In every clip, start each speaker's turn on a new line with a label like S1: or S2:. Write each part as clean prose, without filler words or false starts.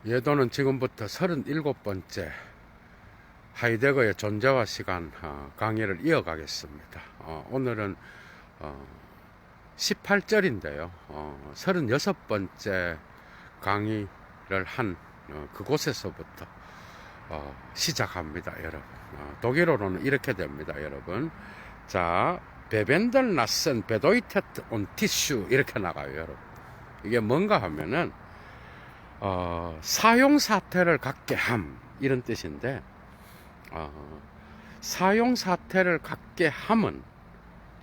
S1: 예도는 지금부터 37번째 하이데거의 존재와 시간 강의를 이어가겠습니다. 오늘은 18절인데요. 36번째 강의를 한 그곳에서부터 시작합니다, 여러분. 독일어로는 이렇게 됩니다, 여러분. 자, 베벤들 나센 베도이테트 온 티슈 이렇게 나가요, 여러분. 이게 뭔가 하면은 사용 사태를 갖게 함 이런 뜻인데, 사용 사태를 갖게 함은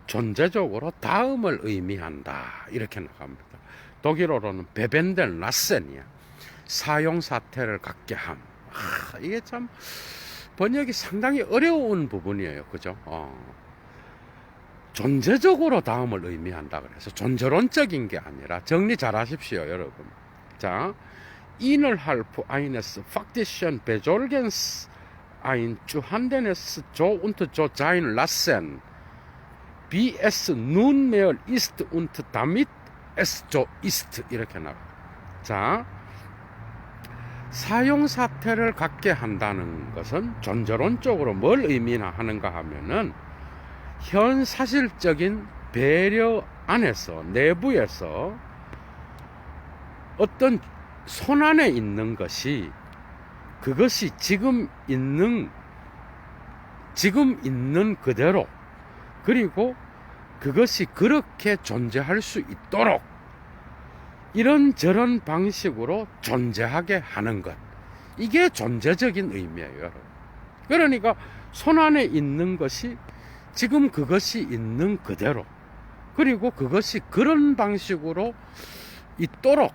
S1: 존재적으로 다음을 의미한다 이렇게 나갑니다. 독일어로는 베벤델 나센이야. 사용 사태를 갖게 함. 이게 참 번역이 상당히 어려운 부분이에요, 그죠? 존재적으로 다음을 의미한다 그래서 존재론적인 게 아니라 정리 잘 하십시오, 여러분. 자, innerhalb eines faktischen Besorgens ein Zuhandenes so und so sein lassen, wie es nunmehr ist und damit es so ist. 이렇게 나와요. 자, 사용 사태를 갖게 한다는 것은 존재론적으로 뭘 의미하는가 하면은 현 사실적인 배려 안에서, 내부에서 어떤 손안에 있는 것이 그것이 지금 있는 그대로, 그리고 그것이 그렇게 존재할 수 있도록 이런저런 방식으로 존재하게 하는 것, 이게 존재적인 의미예요, 여러분. 그러니까 손안에 있는 것이 지금 그것이 있는 그대로, 그리고 그것이 그런 방식으로 있도록,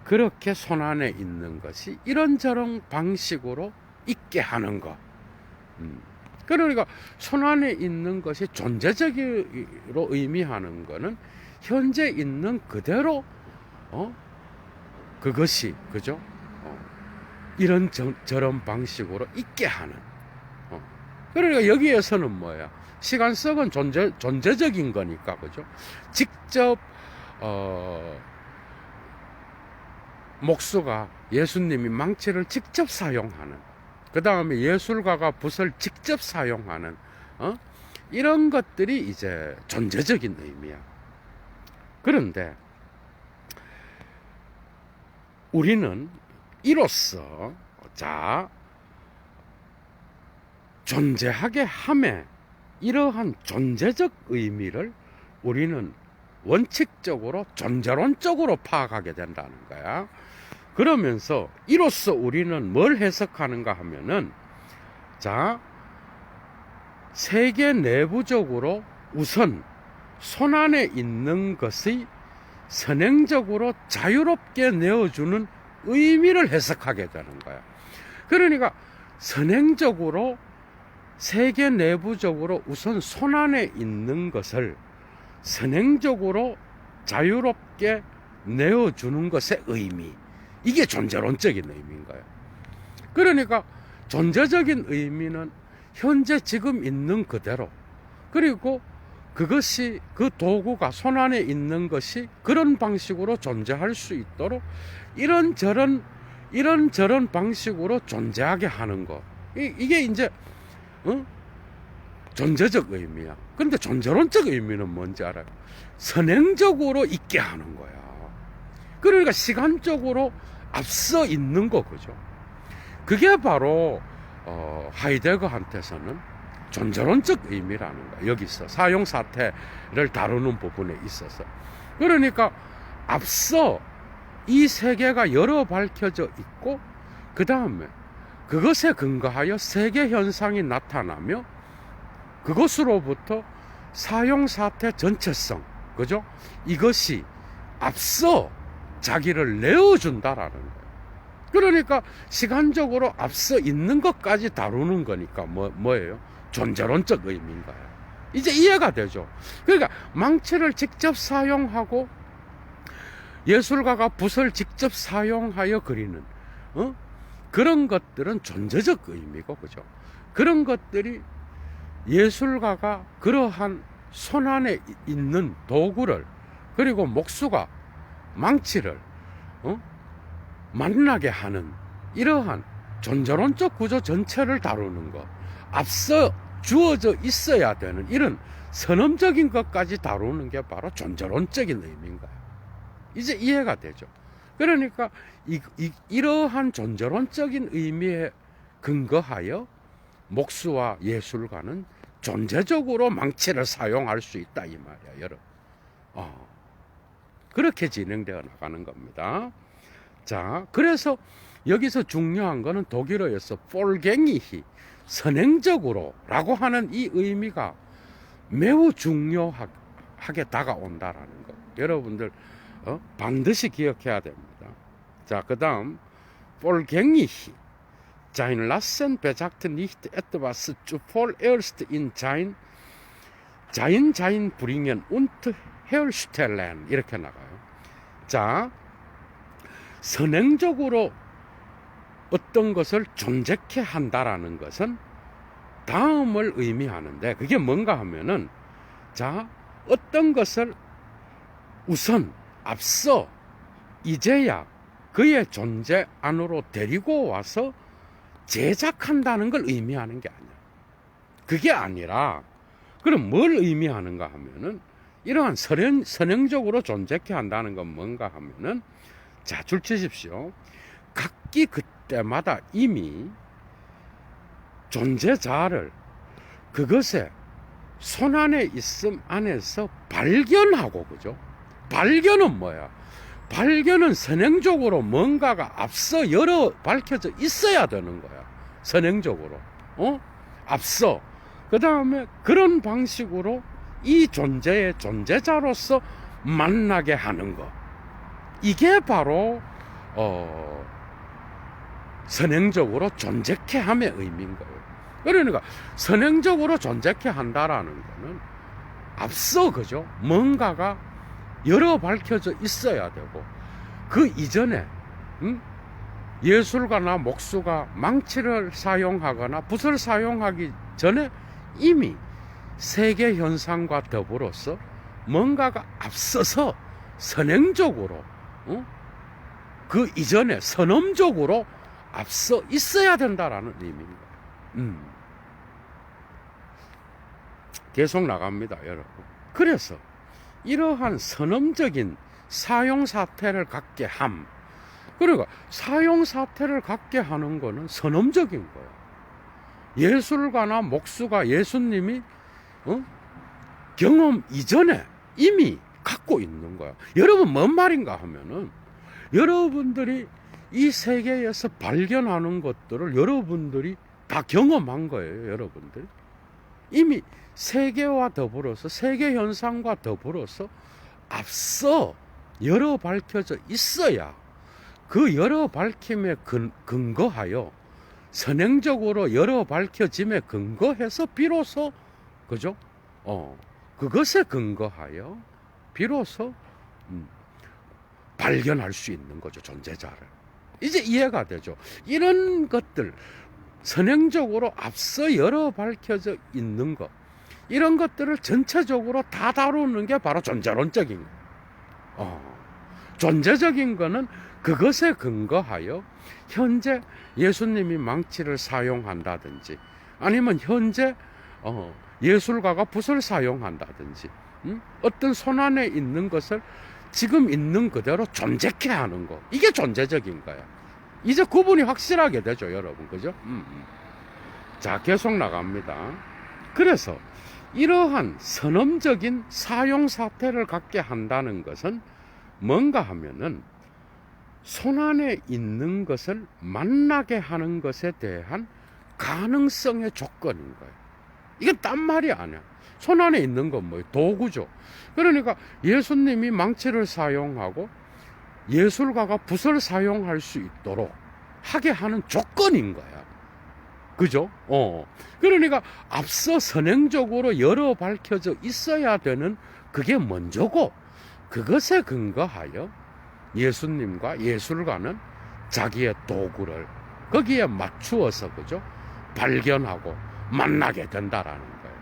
S1: 그렇게 손안에 있는 것이 이런저런 방식으로 있게 하는 것. 그러니까 손안에 있는 것이 존재적으로 의미하는 것은 현재 있는 그대로 그것이, 그죠? 이런저런 방식으로 있게 하는. 그러니까 여기에서는 뭐야? 시간석은 존재적인 거니까, 그죠? 직접 목수가, 예수님이 망치를 직접 사용하는, 그 다음에 예술가가 붓을 직접 사용하는 이런 것들이 이제 존재적인 의미야. 그런데 우리는 이로써, 자, 존재하게 함에 이러한 존재적 의미를 우리는 원칙적으로 존재론적으로 파악하게 된다는 거야. 그러면서 이로써 우리는 뭘 해석하는가 하면은, 자, 세계 내부적으로 우선 손안에 있는 것이 선행적으로 자유롭게 내어주는 의미를 해석하게 되는 거야. 그러니까 선행적으로, 세계 내부적으로 우선 손안에 있는 것을 선행적으로 자유롭게 내어주는 것의 의미, 이게 존재론적인 의미인 거예요. 그러니까 존재적인 의미는 현재 지금 있는 그대로, 그리고 그것이, 그 도구가 손안에 있는 것이 그런 방식으로 존재할 수 있도록 이런저런 방식으로 존재하게 하는 거, 이게 이제 존재적 의미야. 근데 존재론적 의미는 뭔지 알아요? 선행적으로 있게 하는 거야. 그러니까 시간적으로 앞서 있는 거, 그죠? 그게 바로 하이데거한테서는 존재론적 의미라는 거야. 여기서 사용 사태를 다루는 부분에 있어서. 그러니까 앞서 이 세계가 열어 밝혀져 있고, 그 다음에 그것에 근거하여 세계 현상이 나타나며, 그것으로부터 사용 사태 전체성, 그죠? 이것이 앞서 자기를 내어준다라는 거예요. 그러니까 시간적으로 앞서 있는 것까지 다루는 거니까 뭐예요? 존재론적 의미인가요? 이제 이해가 되죠. 그러니까 망치를 직접 사용하고 예술가가 붓을 직접 사용하여 그리는 그런 것들은 존재적 의미고, 그죠? 그런 것들이 예술가가 그러한 손안에 있는 도구를, 그리고 목수가 망치를 만나게 하는 이러한 존재론적 구조 전체를 다루는 것, 앞서 주어져 있어야 되는 이런 선언적인 것까지 다루는 게 바로 존재론적인 의미인 거예요. 이제 이해가 되죠. 그러니까 이러한 존재론적인 의미에 근거하여 목수와 예술가는 존재적으로 망치를 사용할 수 있다 이 말이야, 여러분. 그렇게 진행되어 나가는 겁니다. 자, 그래서 여기서 중요한 거는 독일어에서 폴갱이히 선행적으로 라고 하는 이 의미가 매우 중요하게 다가온다라는 거. 여러분들 반드시 기억해야 됩니다. 자, 그 다음 폴갱이히 Sein Lassen besagt nicht etwas zuvorerst in sein bringen und herstellen 이렇게 나가요. 자, 선행적으로 어떤 것을 존재케 한다라는 것은 다음을 의미하는데 그게 뭔가 하면은 자, 어떤 것을 우선 앞서 이제야 그의 존재 안으로 데리고 와서 제작한다는 걸 의미하는 게 아니야. 그게 아니라 그럼 뭘 의미하는가 하면은 이러한 선행적으로 존재케 한다는 건 뭔가 하면은 자, 줄 치십시오. 각기 그때마다 이미 존재자를 그것의 손안에 있음 안에서 발견하고, 그죠? 발견은 뭐야? 발견은 선행적으로 뭔가가 앞서 밝혀져 있어야 되는 거야. 선행적으로. 앞서. 그 다음에 그런 방식으로 이 존재의 존재자로서 만나게 하는 것. 이게 바로, 선행적으로 존재케 함의 의미인 거예요. 그러니까 선행적으로 존재케 한다라는 거는 앞서, 그죠? 뭔가가 밝혀져 있어야 되고 그 이전에 예술가나 목수가 망치를 사용하거나 붓을 사용하기 전에 이미 세계 현상과 더불어서 뭔가가 앞서서 선행적으로 그 이전에 선험적으로 앞서 있어야 된다라는 의미입니다. 계속 나갑니다, 여러분. 그래서 이러한 선험적인 사용 사태를 갖게 함. 그러니까 사용 사태를 갖게 하는 거는 선험적인 거예요. 예술가나 목수가 예수님이 경험 이전에 이미 갖고 있는 거야. 여러분 뭔 말인가 하면은 여러분들이 이 세계에서 발견하는 것들을 여러분들이 다 경험한 거예요. 여러분들이 이미 세계와 더불어서 세계 현상과 더불어서 앞서 밝혀져 있어야 그 밝힘에 근거하여 선행적으로 밝혀짐에 근거해서 비로소, 그죠? 그것에 근거하여 비로소 발견할 수 있는 거죠, 존재자를. 이제 이해가 되죠. 이런 것들 선행적으로 앞서 밝혀져 있는 것, 이런 것들을 전체적으로 다 다루는 게 바로 존재론적인 거예요. 존재적인 거는 그것에 근거하여 현재 예수님이 망치를 사용한다든지 아니면 현재 예술가가 붓을 사용한다든지 어떤 손안에 있는 것을 지금 있는 그대로 존재케 하는 거, 이게 존재적인 거야. 이제 구분이 확실하게 되죠, 여러분. 그죠? 자, 계속 나갑니다. 그래서 이러한 선험적인 사용 사태를 갖게 한다는 것은 뭔가 하면은 손안에 있는 것을 만나게 하는 것에 대한 가능성의 조건인 거예요. 이게 딴 말이 아니야. 손안에 있는 건 뭐예요? 도구죠. 그러니까 예수님이 망치를 사용하고 예술가가 붓을 사용할 수 있도록 하게 하는 조건인 거야. 그죠? 그러니까 앞서 선행적으로 밝혀져 있어야 되는 그게 먼저고, 그것에 근거하여 예수님과 예술가는 자기의 도구를 거기에 맞추어서, 그죠? 발견하고 만나게 된다라는 거예요.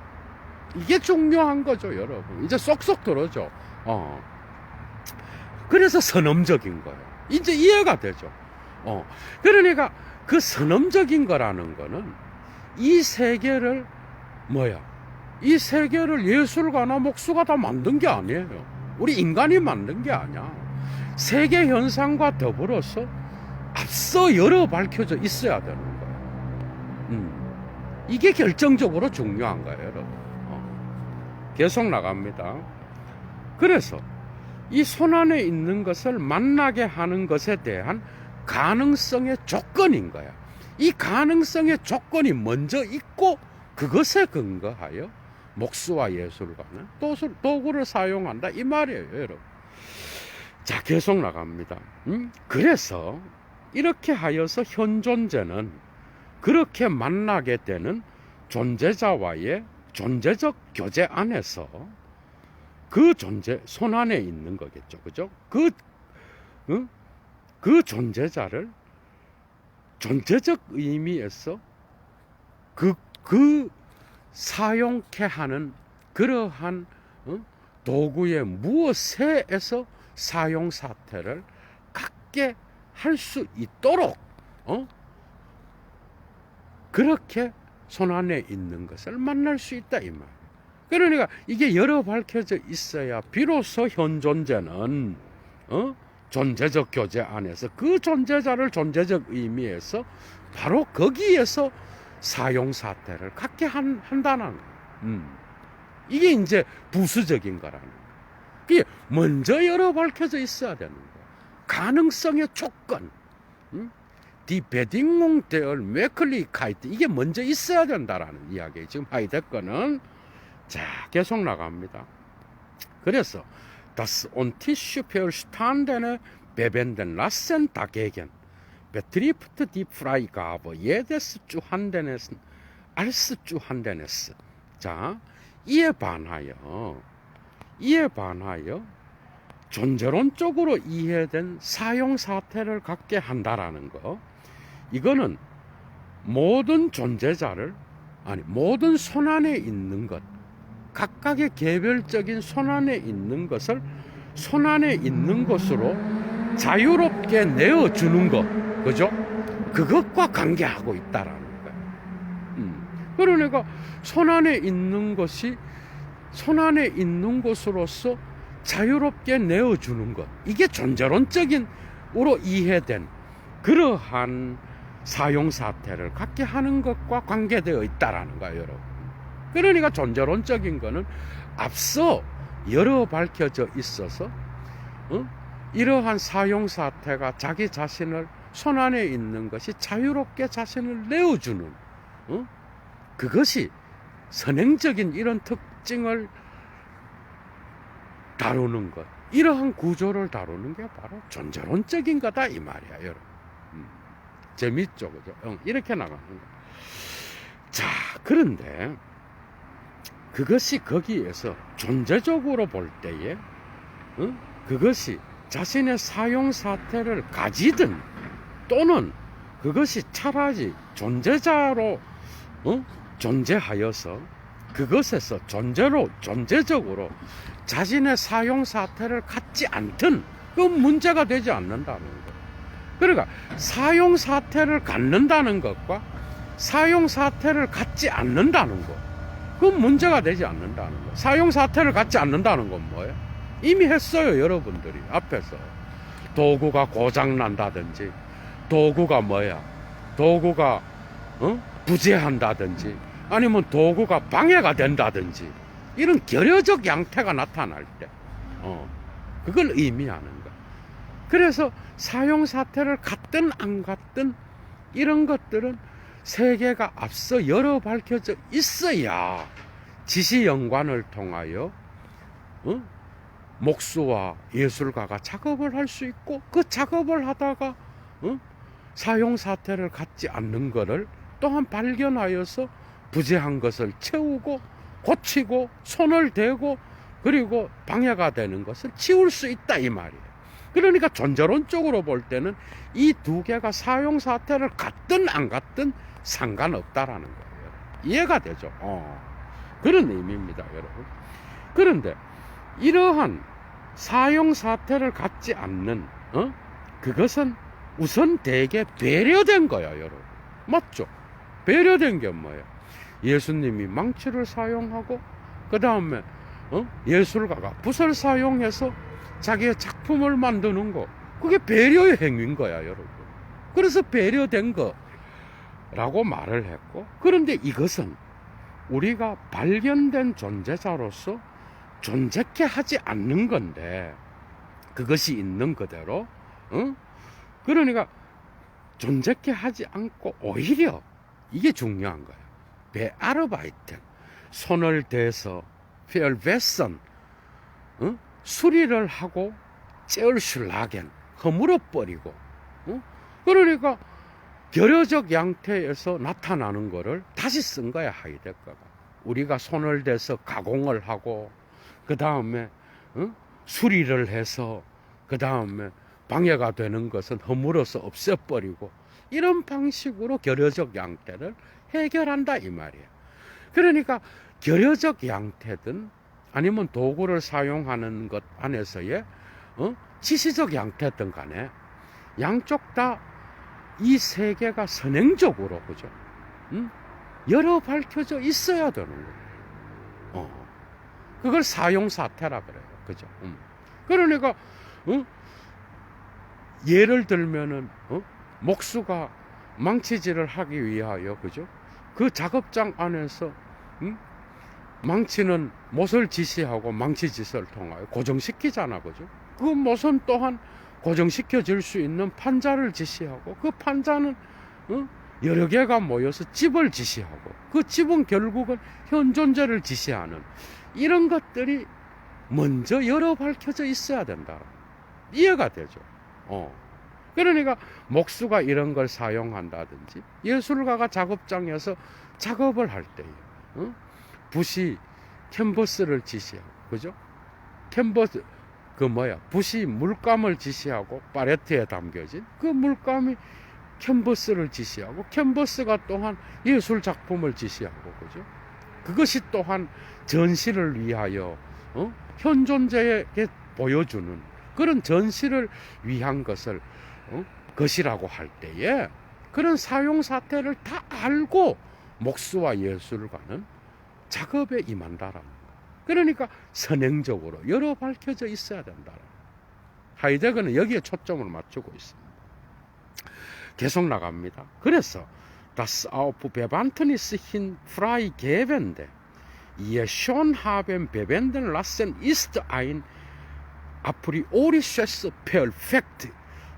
S1: 이게 중요한 거죠, 여러분. 이제 쏙쏙 들어죠. 그래서 선험적인 거예요. 이제 이해가 되죠. 그러니까 그 선험적인 거라는 거는 이 세계를 이 세계를 예술가나 목수가 다 만든 게 아니에요. 우리 인간이 만든 게 아니야. 세계 현상과 더불어서 앞서 열어 밝혀져 있어야 되는 거예요. 이게 결정적으로 중요한 거예요, 여러분. 계속 나갑니다. 그래서 이 손안에 있는 것을 만나게 하는 것에 대한 가능성의 조건인 거야. 이 가능성의 조건이 먼저 있고 그것에 근거하여 목수와 예술가는 도구를 사용한다 이 말이에요, 여러분. 자, 계속 나갑니다. 그래서 이렇게 하여서 현존재는 그렇게 만나게 되는 존재자와의 존재적 교제 안에서 그 존재, 손 안에 있는 거겠죠. 그죠? 그 존재자를 존재적 의미에서 그 사용케 하는 그러한 도구의 무엇에서 사용 사태를 갖게 할 수 있도록 그렇게 손 안에 있는 것을 만날 수 있다 이 말. 그러니까 이게 열어 밝혀져 있어야 비로소 현존재는 존재적 교제 안에서 그 존재자를 존재적 의미에서 바로 거기에서 사용 사태를 갖게 한다는 거예요. 이게 이제 부수적인 거라는 거예요. 이게 먼저 열어 밝혀져 있어야 되는 거예요. 가능성의 조건, Die Bedingung der Möglichkeit, 이게 먼저 있어야 된다라는 이야기예요. 지금 하이데거는 자, 계속 나갑니다. 그래서 das untische Verstandene bewenden lassen dagegen betrifft die Freigabe jedes Zuhandenes als Zuhandenes. 자, 이에 반하여 존재론적으로 이해된 사용 사태를 갖게 한다라는 거. 이거는 모든 존재자를 모든 손 안에 있는 것, 각각의 개별적인 손 안에 있는 것을 손 안에 있는 것으로 자유롭게 내어주는 것, 그죠? 그것과 관계하고 있다라는 거예요. 그러니까 손 안에 있는 것이 손 안에 있는 것으로서 자유롭게 내어주는 것, 이게 존재론적인으로 이해된 그러한 사용 사태를 갖게 하는 것과 관계되어 있다라는 거예요, 여러분. 그러니까 존재론적인 거는 앞서 열어 밝혀져 있어서 이러한 사용 사태가 자기 자신을 손 안에 있는 것이 자유롭게 자신을 내어주는 그것이 선행적인 이런 특징을 다루는 것, 이러한 구조를 다루는 게 바로 존재론적인 거다 이 말이야, 여러분. 재밌죠, 그죠? 이렇게 나가는 거야. 자, 그런데 그것이 거기에서 존재적으로 볼 때에 그것이 자신의 사용 사태를 가지든 또는 그것이 차라리 존재자로 존재하여서 그것에서 존재적으로 자신의 사용 사태를 갖지 않든 그건 문제가 되지 않는다는 거. 그러니까 사용 사태를 갖는다는 것과 사용 사태를 갖지 않는다는 것, 그건 문제가 되지 않는다는 거. 사용 사태를 갖지 않는다는 건 뭐예요? 이미 했어요, 여러분들이 앞에서. 도구가 고장 난다든지, 도구가 부재한다든지, 아니면 도구가 방해가 된다든지, 이런 결여적 양태가 나타날 때, 그걸 의미하는 거야. 그래서 사용 사태를 갖든 안 갖든 이런 것들은 세계가 앞서 열어 밝혀져 있어야 지시연관을 통하여 목수와 예술가가 작업을 할 수 있고, 그 작업을 하다가 사용 사태를 갖지 않는 것을 또한 발견하여서 부재한 것을 채우고 고치고 손을 대고 그리고 방해가 되는 것을 치울 수 있다 이 말이에요. 그러니까 존재론적으로 볼 때는 이 두 개가 사용 사태를 갖든 안 갖든 상관없다라는 거예요. 이해가 되죠? 그런 의미입니다, 여러분. 그런데 이러한 사용 사태를 갖지 않는 그것은 우선 대개 배려된 거야, 여러분. 맞죠? 배려된 게 뭐예요? 예수님이 망치를 사용하고 그 다음에 예술가가 붓을 사용해서 자기의 작품을 만드는 거, 그게 배려의 행위인 거야, 여러분. 그래서 배려된 거라고 말을 했고, 그런데 이것은 우리가 발견된 존재자로서 존재케 하지 않는 건데, 그것이 있는 그대로, 그러니까 존재케 하지 않고 오히려 이게 중요한 거예요. 베아르바이텐, 손을 대서 펠베선, 수리를 하고 째울슐라겐, 허물어버리고, 그러니까 결여적 양태에서 나타나는 거를 다시 쓴 거야, 하이데거가. 우리가 손을 대서 가공을 하고, 그 다음에 수리를 해서, 그 다음에 방해가 되는 것은 허물어서 없애버리고, 이런 방식으로 결여적 양태를 해결한다, 이 말이야. 그러니까 결여적 양태든 아니면 도구를 사용하는 것 안에서의 지시적 양태든 간에 양쪽 다 이 세계가 선행적으로, 그죠? 열어 밝혀져 있어야 되는 거예요. 그걸 사용사태라 그래요. 그죠? 그러니까 예를 들면은 목수가 망치질을 하기 위하여, 그죠? 그 작업장 안에서 망치는 못을 지시하고 망치짓을 통하여 고정시키잖아, 그죠? 그 못은 또한 고정시켜질 수 있는 판자를 지시하고, 그 판자는 여러 개가 모여서 집을 지시하고, 그 집은 결국은 현존재를 지시하는 이런 것들이 먼저 열어 밝혀져 있어야 된다. 이해가 되죠? 그러니까 목수가 이런 걸 사용한다든지, 예술가가 작업장에서 작업을 할 때에 붓이 캔버스를 지시하고, 그죠? 캔버스, 붓이 물감을 지시하고 팔레트에 담겨진 그 물감이 캔버스를 지시하고, 캔버스가 또한 예술 작품을 지시하고, 그죠? 그것이 또한 전시를 위하여 현존자에게 보여주는 그런 전시를 위한 것이라고 할 때에, 그런 사용 사태를 다 알고 목수와 예술가는 작업에 임한다라는 거예요. 그러니까 선행적으로 열어 밝혀져 있어야 된다. 하이데거는 여기에 초점을 맞추고 있습니다. 계속 나갑니다. 그래서 Das auf Bewandtnis hin freigewende, ihr schon haben bewenden lassen, ist ein a priorisches Perfekt,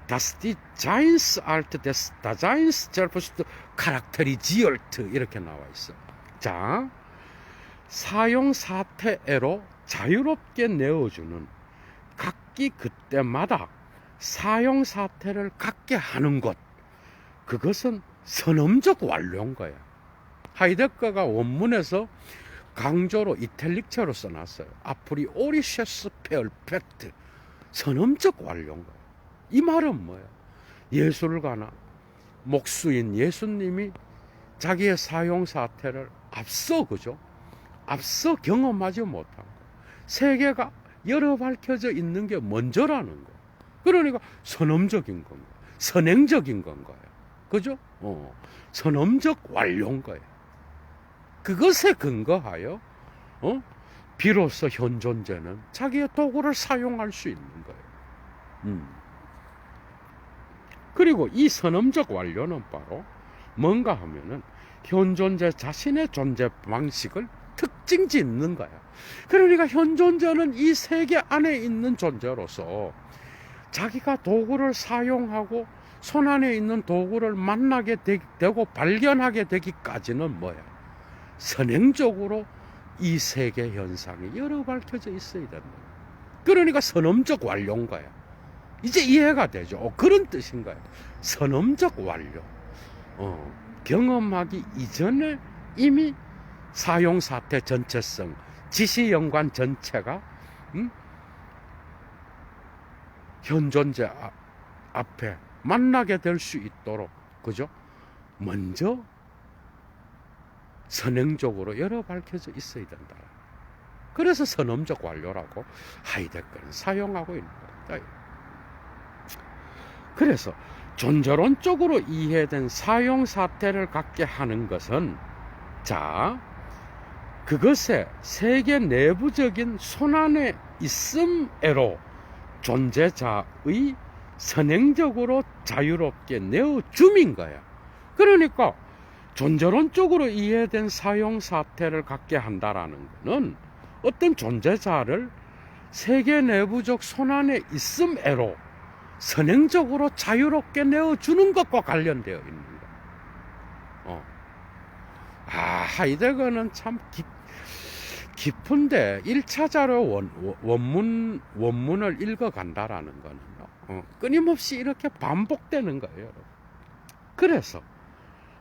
S1: das die Seinsart des Daseins selbst charakterisiert. 이렇게 나와 있어. 자, 사용 사태로 자유롭게 내어주는 각기 그때마다 사용 사태를 갖게 하는 것, 그것은 선언적 완료인 거야. 하이데거가 원문에서 강조로 이탈릭체로 써놨어요. 아프리오리셰스 페얼펙트, 선언적 완료인 거야. 이 말은 뭐야? 예술가나 목수인 예수님이 자기의 사용 사태를 앞서, 그죠? 앞서 경험하지 못한 거. 세계가 열어 밝혀져 있는 게 먼저라는 거. 그러니까 선언적인 건가, 선행적인 건가요? 그죠? 선언적 완료인 거예요. 그것에 근거하여 비로소 현존자는 자기의 도구를 사용할 수 있는 거예요. 그리고 이 선언적 완료는 바로 뭔가 하면은 현존자 자신의 존재 방식을 특징 짓는 거야. 그러니까 현존자는 이 세계 안에 있는 존재로서 자기가 도구를 사용하고 손 안에 있는 도구를 만나게 되고 발견하게 되기까지는 뭐야? 선행적으로 이 세계 현상이 열어 밝혀져 있어야 된다. 그러니까 선언적 완료인 거야. 이제 이해가 되죠? 그런 뜻인 거야. 선언적 완료. 경험하기 이전에 이미 사용 사태 전체성, 지시 연관 전체가 현존자 앞에 만나게 될 수 있도록, 그죠? 먼저 선행적으로 열어 밝혀져 있어야 된다. 그래서 선언적 완료라고 하이데거는 사용하고 있는 겁니다. 그래서 존재론적으로 이해된 사용 사태를 갖게 하는 것은, 자, 그것의 세계 내부적인 손안에 있음에로 존재자의 선행적으로 자유롭게 내어줌인 거야. 그러니까 존재론적으로 이해된 사용 사태를 갖게 한다라는 것은 어떤 존재자를 세계 내부적 손안에 있음에로 선행적으로 자유롭게 내어주는 것과 관련되어 있는 거야. 하이데거는 참 깊은데 1차 자료 원문을 읽어간다라는 거는 끊임없이 이렇게 반복되는 거예요, 여러분. 그래서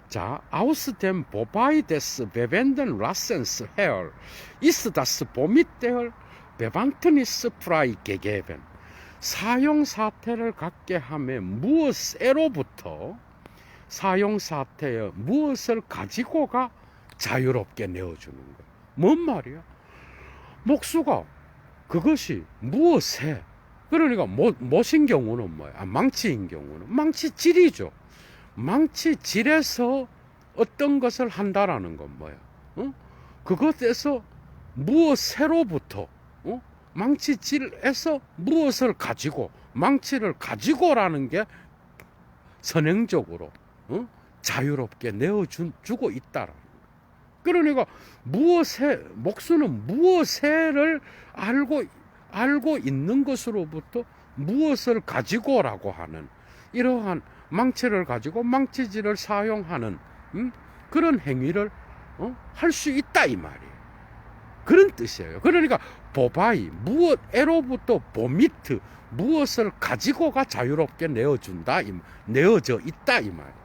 S1: 자, aus dem Wobei des Bewenden Lassens her ist das Womit der Bewandtnis frei gegeben. 사용 사태를 갖게 하며 무엇에로부터 사용 사태의 무엇을 가지고가 자유롭게 내어주는 거야. 뭔 말이야? 목수가 그것이 무엇에, 그러니까 못인 경우는 뭐야? 망치인 경우는 망치질이죠. 망치질에서 어떤 것을 한다라는 건 뭐야? 그것에서 무엇으로부터, 망치질에서 무엇을 가지고, 망치를 가지고라는 게 선행적으로 자유롭게 내어주고 있다라는 거야. 그러니까 목수는 무엇을 알고 있는 것으로부터 무엇을 가지고라고 하는 이러한 망치를 가지고 망치질을 사용하는 그런 행위를 할 수 있다 이 말이에요. 그런 뜻이에요. 그러니까 보바이 무엇에로부터 보미트 무엇을 가지고가 자유롭게 내어져 있다 이 말이에요.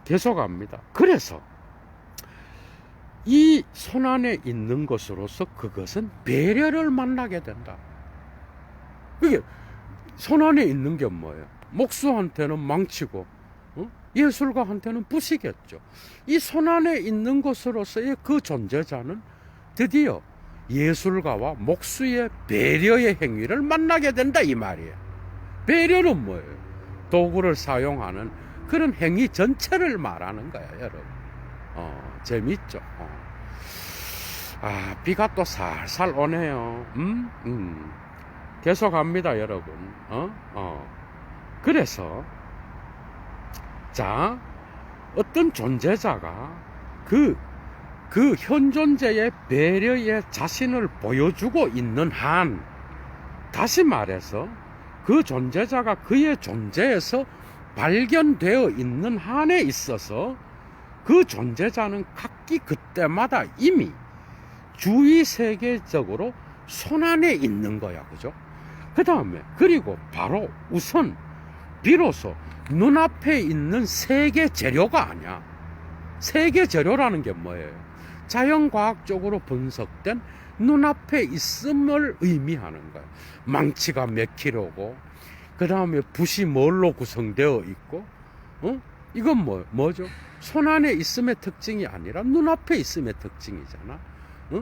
S1: 계속합니다. 그래서 이 손안에 있는 것으로서 그것은 배려를 만나게 된다. 그게 손안에 있는 게 뭐예요? 목수한테는 망치고 예술가한테는 붓이겠죠. 이 손안에 있는 것으로서의 그 존재자는 드디어 예술가와 목수의 배려의 행위를 만나게 된다 이 말이에요. 배려는 뭐예요? 도구를 사용하는 그런 행위 전체를 말하는 거야, 여러분. 재밌죠? 비가 또 살살 오네요. 계속합니다, 여러분. 그래서 자, 어떤 존재자가 그 현존재의 배려에 자신을 보여주고 있는 한, 다시 말해서 그 존재자가 그의 존재에서 발견되어 있는 한에 있어서 그 존재자는 각기 그때마다 이미 주위 세계적으로 손안에 있는 거야, 그죠? 그 다음에 그리고 바로 우선 비로소 눈앞에 있는 세계 재료가 아니야. 세계 재료라는 게 뭐예요? 자연과학적으로 분석된 눈앞에 있음을 의미하는 거예요. 망치가 몇 킬로고, 그 다음에 붓이 뭘로 구성되어 있고, 이건 뭐죠? 손안에 있음의 특징이 아니라 눈앞에 있음의 특징이잖아.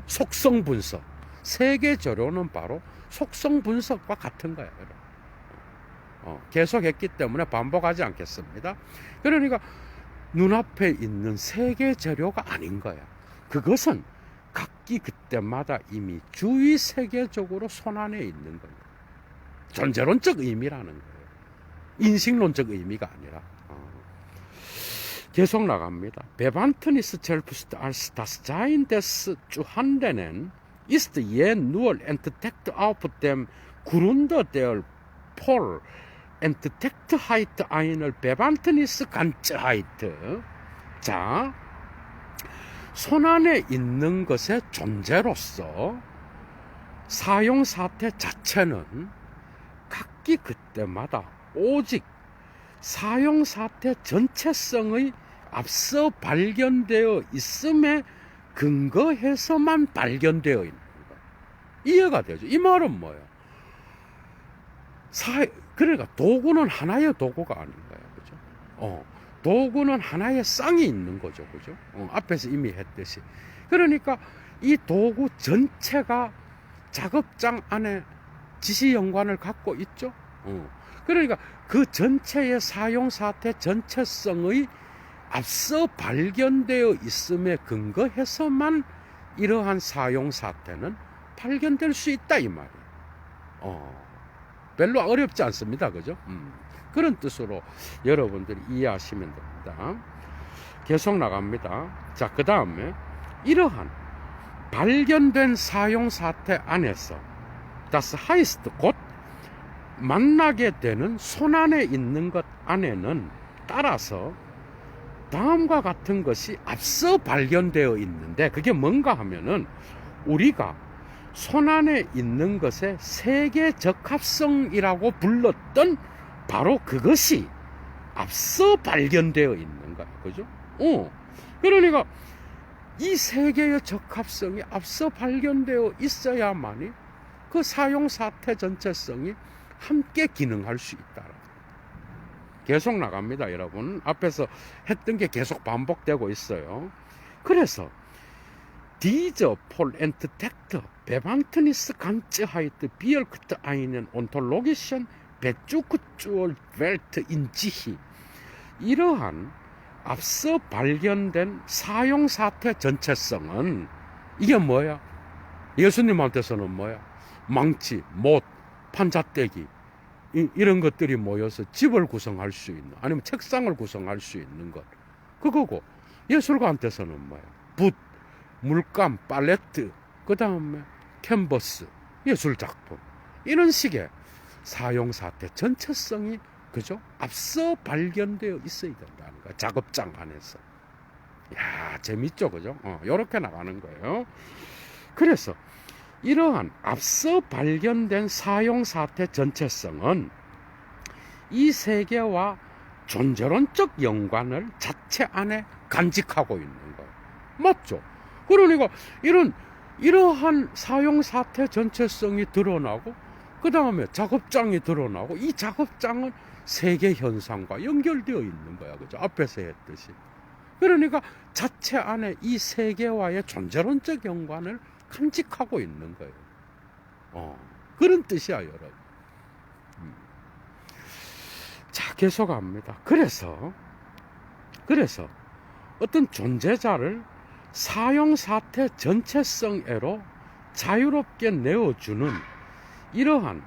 S1: 속성 분석. 세계 재료는 바로 속성 분석과 같은 거야, 여러분. 계속했기 때문에 반복하지 않겠습니다. 그러니까 눈앞에 있는 세계 재료가 아닌 거야. 그것은 각기 그때마다 이미 주위 세계적으로 손안에 있는 거예요. 존재론적 의미라는 거예요. 인식론적 의미가 아니라. 계속 나갑니다. Bewandtnis selbst als das Sein des zu Handelnden ist je nur entdeckt auf dem Grunde der Pol Entdecktheit einer Bewandtnisganzheit. 자, 손안에 있는 것의 존재로서 사용 사태 자체는 각기 그때마다 오직 사용 사태 전체성의 앞서 발견되어 있음에 근거해서만 발견되어 있는 거예요. 이해가 되죠? 이 말은 뭐예요? 그러니까 도구는 하나의 도구가 아닌 거예요, 그죠? 도구는 하나의 쌍이 있는 거죠, 그죠? 앞에서 이미 했듯이. 그러니까 이 도구 전체가 작업장 안에 지시 연관을 갖고 있죠. 그러니까 그 전체의 사용 사태 전체성의 앞서 발견되어 있음에 근거해서만 이러한 사용 사태는 발견될 수 있다 이 말이에요. 별로 어렵지 않습니다. 그죠? 그런 뜻으로 여러분들이 이해하시면 됩니다. 계속 나갑니다. 자, 그 다음에 이러한 발견된 사용 사태 안에서 das heißt 곧 만나게 되는 손안에 있는 것 안에는 따라서 다음과 같은 것이 앞서 발견되어 있는데 그게 뭔가 하면은 우리가 손안에 있는 것의 세계 적합성이라고 불렀던 바로 그것이 앞서 발견되어 있는 거야. 그죠? 그러니까 이 세계의 적합성이 앞서 발견되어 있어야만이 그 사용 사태 전체성이 함께 기능할 수 있다. 계속 나갑니다, 여러분. 앞에서 했던 게 계속 반복되고 있어요. 그래서 Diese Polentdeckte Bewandtnis ganze Heit birgt einen ontologischen Bezug zur Welt in sich. 이러한 앞서 발견된 사용 사태 전체성은 이게 뭐야? 예수님한테서는 뭐야? 망치, 못, 판잣대기 이런 것들이 모여서 집을 구성할 수 있는, 아니면 책상을 구성할 수 있는 것 그거고, 예술가한테서는 뭐야? 붓, 물감, 팔레트, 그 다음에 캔버스, 예술작품, 이런 식의 사용사태 전체성이 그죠? 앞서 발견되어 있어야 된다는 거야. 작업장 안에서. 야, 재밌죠? 그죠? 요렇게 나가는 거예요. 그래서 이러한 앞서 발견된 사용사태 전체성은 이 세계와 존재론적 연관을 자체 안에 간직하고 있는 거예요. 맞죠? 그러니까 이러한 사용사태 전체성이 드러나고 그 다음에 작업장이 드러나고 이 작업장은 세계 현상과 연결되어 있는 거야. 그죠? 앞에서 했듯이. 그러니까 자체 안에 이 세계와의 존재론적 연관을 간직하고 있는 거예요. 그런 뜻이야, 여러분. 자, 계속합니다. 그래서 어떤 존재자를 사용사태 전체성애로 자유롭게 내어주는 이러한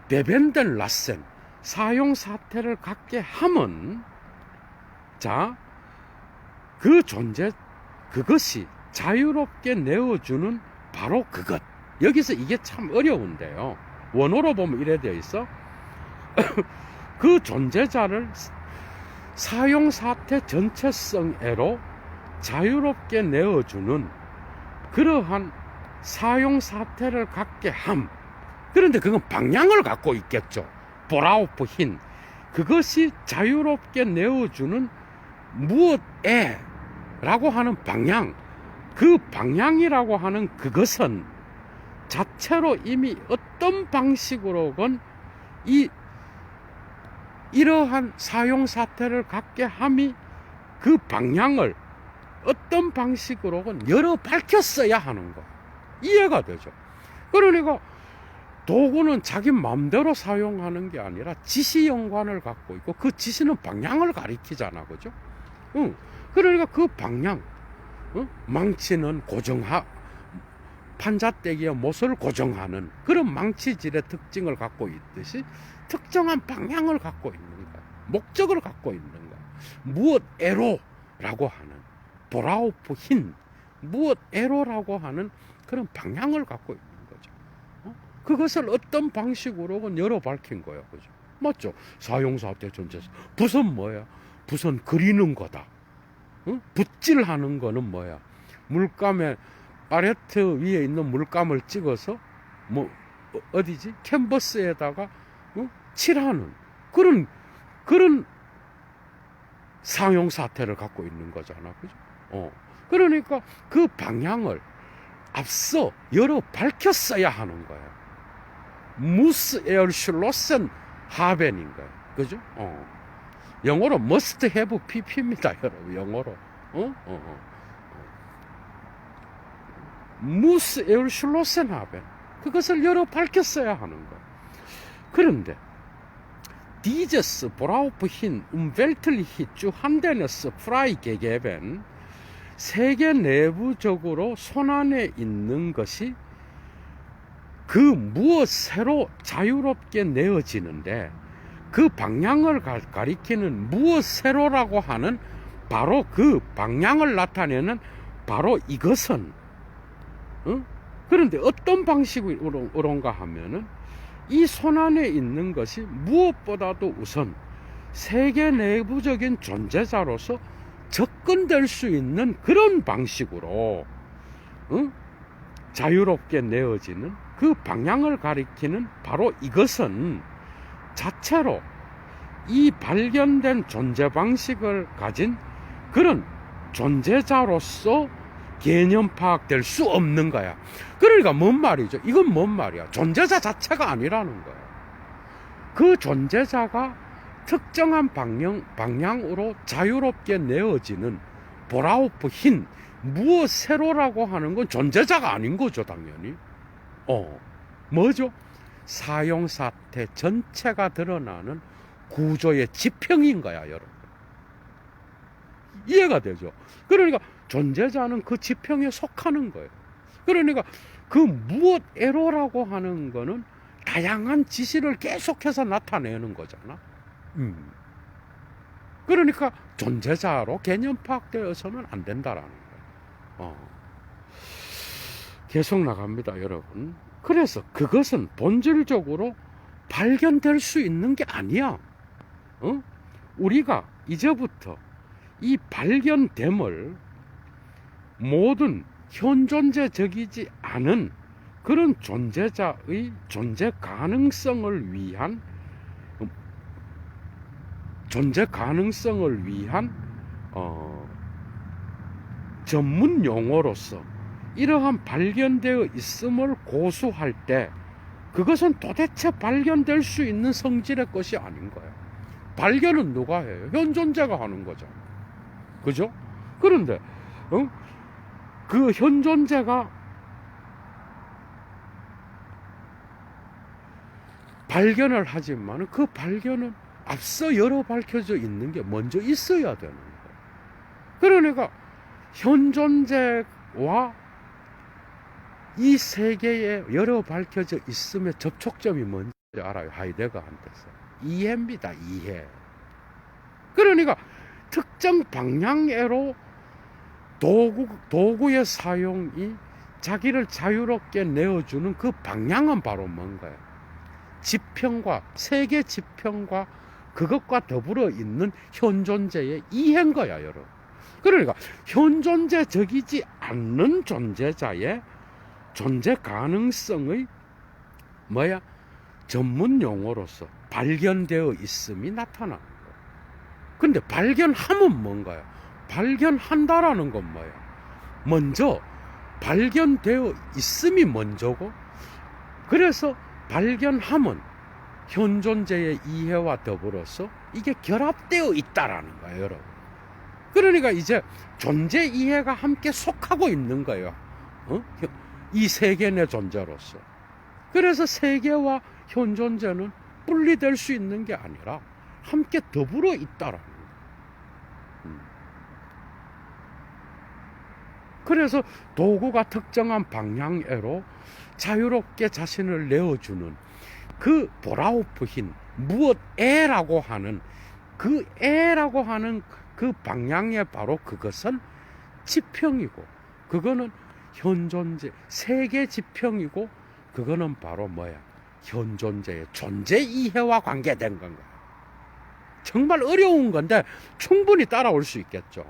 S1: 베벤덴 라센 사용사태를 갖게 함은, 자, 그것이 자유롭게 내어주는 바로 그것. 여기서 이게 참 어려운데요. 원어로 보면 이래 되어 있어. 그 존재자를 사용사태 전체성애로 자유롭게 내어주는 그러한 사용사태를 갖게 함. 그런데 그건 방향을 갖고 있겠죠. 보라우프 흰. 그것이 자유롭게 내어주는 무엇에 라고 하는 방향. 그 방향이라고 하는 그것은 자체로 이미 어떤 방식으로건 이러한 사용사태를 갖게 함이 그 방향을 어떤 방식으로건 열어 밝혔어야 하는 거. 이해가 되죠? 그러니까 도구는 자기 마음대로 사용하는 게 아니라 지시 연관을 갖고 있고 그 지시는 방향을 가리키잖아. 그죠? 그러니까 그 방향, 망치는 판잣대기의 못을 고정하는 그런 망치질의 특징을 갖고 있듯이 특정한 방향을 갖고 있는 거야. 목적을 갖고 있는 거야. 무엇에로라고 하는 보라우프 흰 무엇에로라고 하는 그런 방향을 갖고 있는 거죠. 그것을 어떤 방식으로건 열어 밝힌 거야. 그죠? 맞죠? 사용사태 전체에서 붓은 뭐야? 붓은 그리는 거다. 붓질하는 거는 뭐야? 물감에 팔레트 위에 있는 물감을 찍어서 어디지? 캔버스에다가 칠하는 그런 사용 사태를 갖고 있는 거잖아. 그죠? 그러니까 그 방향을 앞서 열어 밝혔어야 하는 거야. 무스 에어슐로센 하벤인 거야. 그죠? 영어로 must have pp입니다, 여러분. 영어로. 무스 에어슐로센 하벤. 그것을 열어 밝혔어야 하는 거야. 그런데
S2: dieses woraufhin weltlich zu handelndes frei gegeben, 세계 내부적으로 손안에 있는 것이 그 무엇으로 자유롭게 내어지는데, 그 방향을 가리키는 무엇으로라고 하는 바로 그 방향을 나타내는 바로 이것은, 그런데 어떤 방식으로인가 하면은 이 손안에 있는 것이 무엇보다도 우선 세계 내부적인 존재자로서 접근될 수 있는 그런 방식으로 자유롭게 내어지는 그 방향을 가리키는 바로 이것은 자체로 이 발견된 존재 방식을 가진 그런 존재자로서 개념 파악될 수 없는 거야. 그러니까 뭔 말이죠? 이건 뭔 말이야? 존재자 자체가 아니라는 거야. 그 존재자가 특정한 방향으로 자유롭게 내어지는 보라우프힌 무엇세로라고 하는 건 존재자가 아닌 거죠, 당연히. 뭐죠? 사용사태 전체가 드러나는 구조의 지평인 거야, 여러분. 이해가 되죠? 그러니까 존재자는 그 지평에 속하는 거예요. 그러니까 그 무엇에로라고 하는 거는 다양한 지시를 계속해서 나타내는 거잖아. 그러니까 존재자로 개념 파악되어서는 안 된다라는 거예요. 계속 나갑니다, 여러분. 그래서 그것은 본질적으로 발견될 수 있는 게 아니야. 우리가 이제부터 이 발견됨을 모든 현존재적이지 않은 그런 존재자의 존재 가능성을 위한 전문 용어로서 이러한 발견되어 있음을 고수할 때 그것은 도대체 발견될 수 있는 성질의 것이 아닌 거예요. 발견은 누가 해요? 현존자가 하는 거죠. 그죠? 그런데 그 현존자가 발견을 하지만 그 발견은 앞서 여러 밝혀져 있는 게 먼저 있어야 되는 거예요. 그러니까 현존재와 이 세계에 여러 밝혀져 있음의 접촉점이 뭔지 알아요? 하이데거한테서 이해입니다. 이해. 그러니까 특정 방향으로 도구의 사용이 자기를 자유롭게 내어주는 그 방향은 바로 뭔가요? 지평과 세계 지평과 그것과 더불어 있는 현존재의 이해인 거야, 여러분. 그러니까 현존재적이지 않는 존재자의 존재 가능성의 전문 용어로서 발견되어 있음이 나타나는 거예요. 근데 발견하면 뭔가요? 발견한다라는 건 뭐야? 먼저 발견되어 있음이 먼저고, 그래서 발견함은 현존재의 이해와 더불어서 이게 결합되어 있다라는 거예요, 여러분. 그러니까 이제 존재 이해가 함께 속하고 있는 거예요. 이 세계 내 존재로서. 그래서 세계와 현존재는 분리될 수 있는 게 아니라 함께 더불어 있다라는 거예요. 그래서 도구가 특정한 방향으로 자유롭게 자신을 내어주는 그 보라우프힌 무엇에라고 하는 그 에라고 하는 그 방향에 바로 그것은 지평이고, 그거는 현존재 세계 지평이고, 그거는 바로 현존재의 존재 이해와 관계된 건가. 정말 어려운 건데 충분히 따라올 수 있겠죠.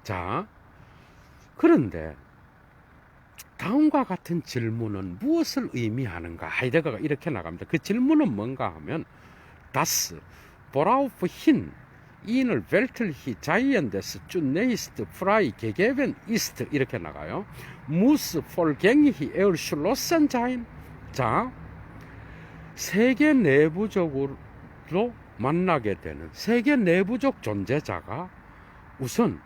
S2: 자, 그런데 다음과 같은 질문은 무엇을 의미하는가? 하이데거가 이렇게 나갑니다. 그 질문은 뭔가 하면 Das woraufhin inner weltliche Seiendes zunächst frei gegeben ist, 이렇게 나가요. Muss vollgängig erschlossen sein. 자, 세계 내부적으로 만나게 되는 세계 내부적 존재자가 우선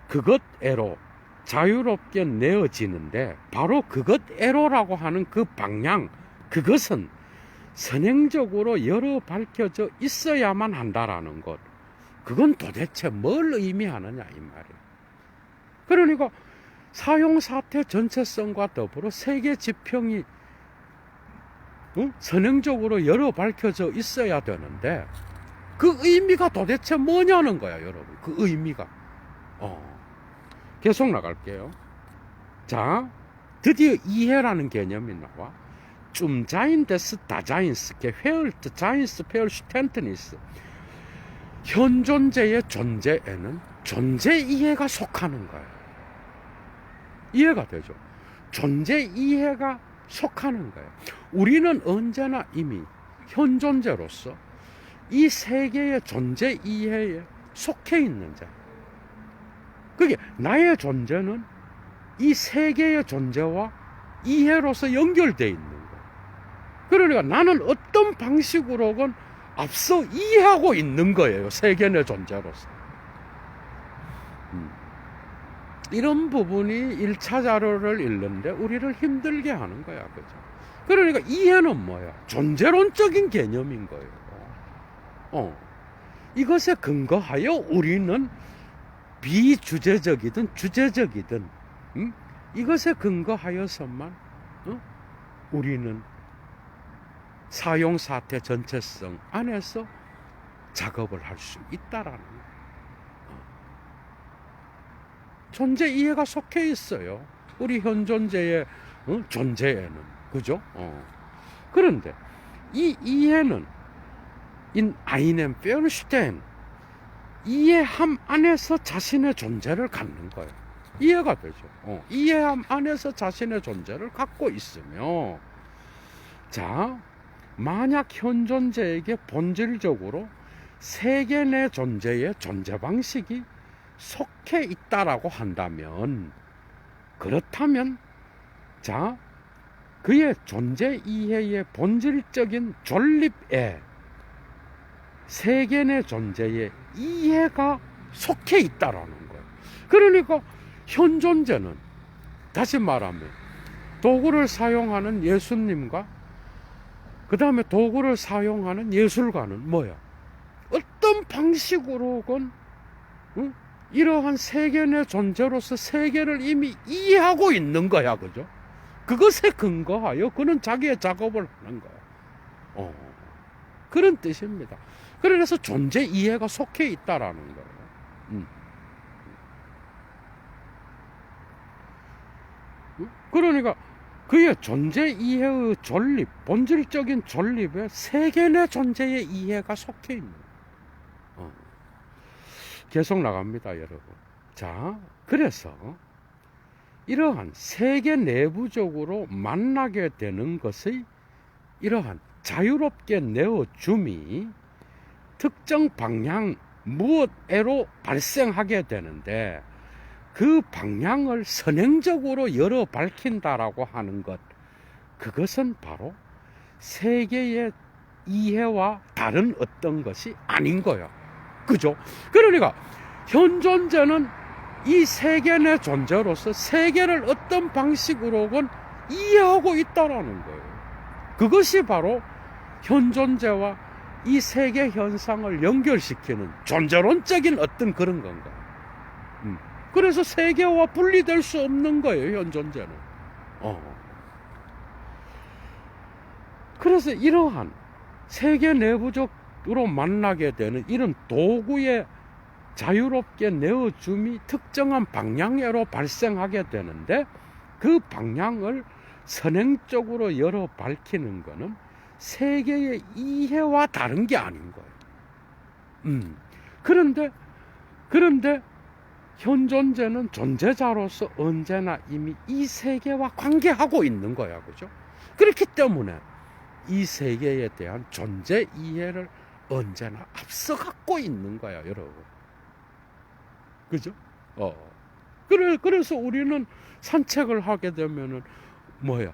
S2: 그것애로 자유롭게 내어지는데, 바로 그것애로라고 하는 그 방향, 그것은 선행적으로 열어 밝혀져 있어야만 한다라는 것. 그건 도대체 뭘 의미하느냐 이 말이에요. 그러니까 사용사태 전체성과 더불어 세계 지평이 선행적으로 열어 밝혀져 있어야 되는데 그 의미가 도대체 뭐냐는 거야 여러분. 그 의미가 계속 나갈게요. 자, 드디어 이해라는 개념이 나와. 좀 자인데스 다자인스게 회얼트 자인스 페얼 슈텐트니스. 현 존재의 존재에는 존재 이해가 속하는 거예요. 이해가 되죠? 존재 이해가 속하는 거예요. 우리는 언제나 이미 현 존재로서 이 세계의 존재 이해에 속해 있는 자. 그게 나의 존재는 이 세계의 존재와 이해로서 연결되어 있는 거예요. 그러니까 나는 어떤 방식으로건 앞서 이해하고 있는 거예요. 세계 내 존재로서. 이런 부분이 1차 자료를 읽는데 우리를 힘들게 하는 거야. 그죠? 그러니까 이해는 뭐야? 존재론적인 개념인 거예요. 이것에 근거하여 우리는 비주제적이든 주제적이든 이것에 근거하여서만 우리는 사용사태 전체성 안에서 작업을 할 수 있다라는 거예요. 존재 이해가 속해 있어요. 우리 현 존재의 존재에는. 그죠? 그런데 이 이해는 in einem Fernstein 이해함 안에서 자신의 존재를 갖는 거예요. 이해가 되죠. 이해함 안에서 자신의 존재를 갖고 있으며, 자, 만약 현 존재에게 본질적으로 세계 내 존재의 존재 방식이 속해 있다라고 한다면, 그렇다면, 자, 그의 존재 이해의 본질적인 존립에 세계 내 존재의 이해가 속해 있다라는 거예요. 그러니까 현 존재는 다시 말하면 도구를 사용하는 예수님과 그 다음에 도구를 사용하는 예술가는 뭐야? 어떤 방식으로건 이러한 세계 내 존재로서 세계를 이미 이해하고 있는 거야. 그죠? 그것에 근거하여 그는 자기의 작업을 하는 거야. 그런 뜻입니다. 그래서 존재 이해가 속해 있다라는 거예요. 그러니까 그의 존재 이해의 존립, 본질적인 존립에 세계 내 존재의 이해가 속해 있는 거예요. 계속 나갑니다, 여러분. 자, 그래서 이러한 세계 내부적으로 만나게 되는 것의 이러한 자유롭게 내어줌이 특정 방향 무엇에로 발생하게 되는데, 그 방향을 선행적으로 열어 밝힌다라고 하는 것, 그것은 바로 세계의 이해와 다른 어떤 것이 아닌 거야. 그죠? 그러니까 현 존재는 이 세계 내 존재로서 세계를 어떤 방식으로건 이해하고 있다라는 거예요. 그것이 바로 현 존재와 이 세계 현상을 연결시키는 존재론적인 어떤 그런 건가. 그래서 세계와 분리될 수 없는 거예요, 현 존재는. 그래서 이러한 세계 내부적으로 만나게 되는 이런 도구의 자유롭게 내어줌이 특정한 방향으로 발생하게 되는데, 그 방향을 선행적으로 열어 밝히는 것은 세계의 이해와 다른 게 아닌 거예요. 그런데 현 존재는 존재자로서 언제나 이미 이 세계와 관계하고 있는 거야. 그죠? 그렇기 때문에 이 세계에 대한 존재 이해를 언제나 앞서 갖고 있는 거야, 여러분. 그죠? 그래서 우리는 산책을 하게 되면은 뭐야?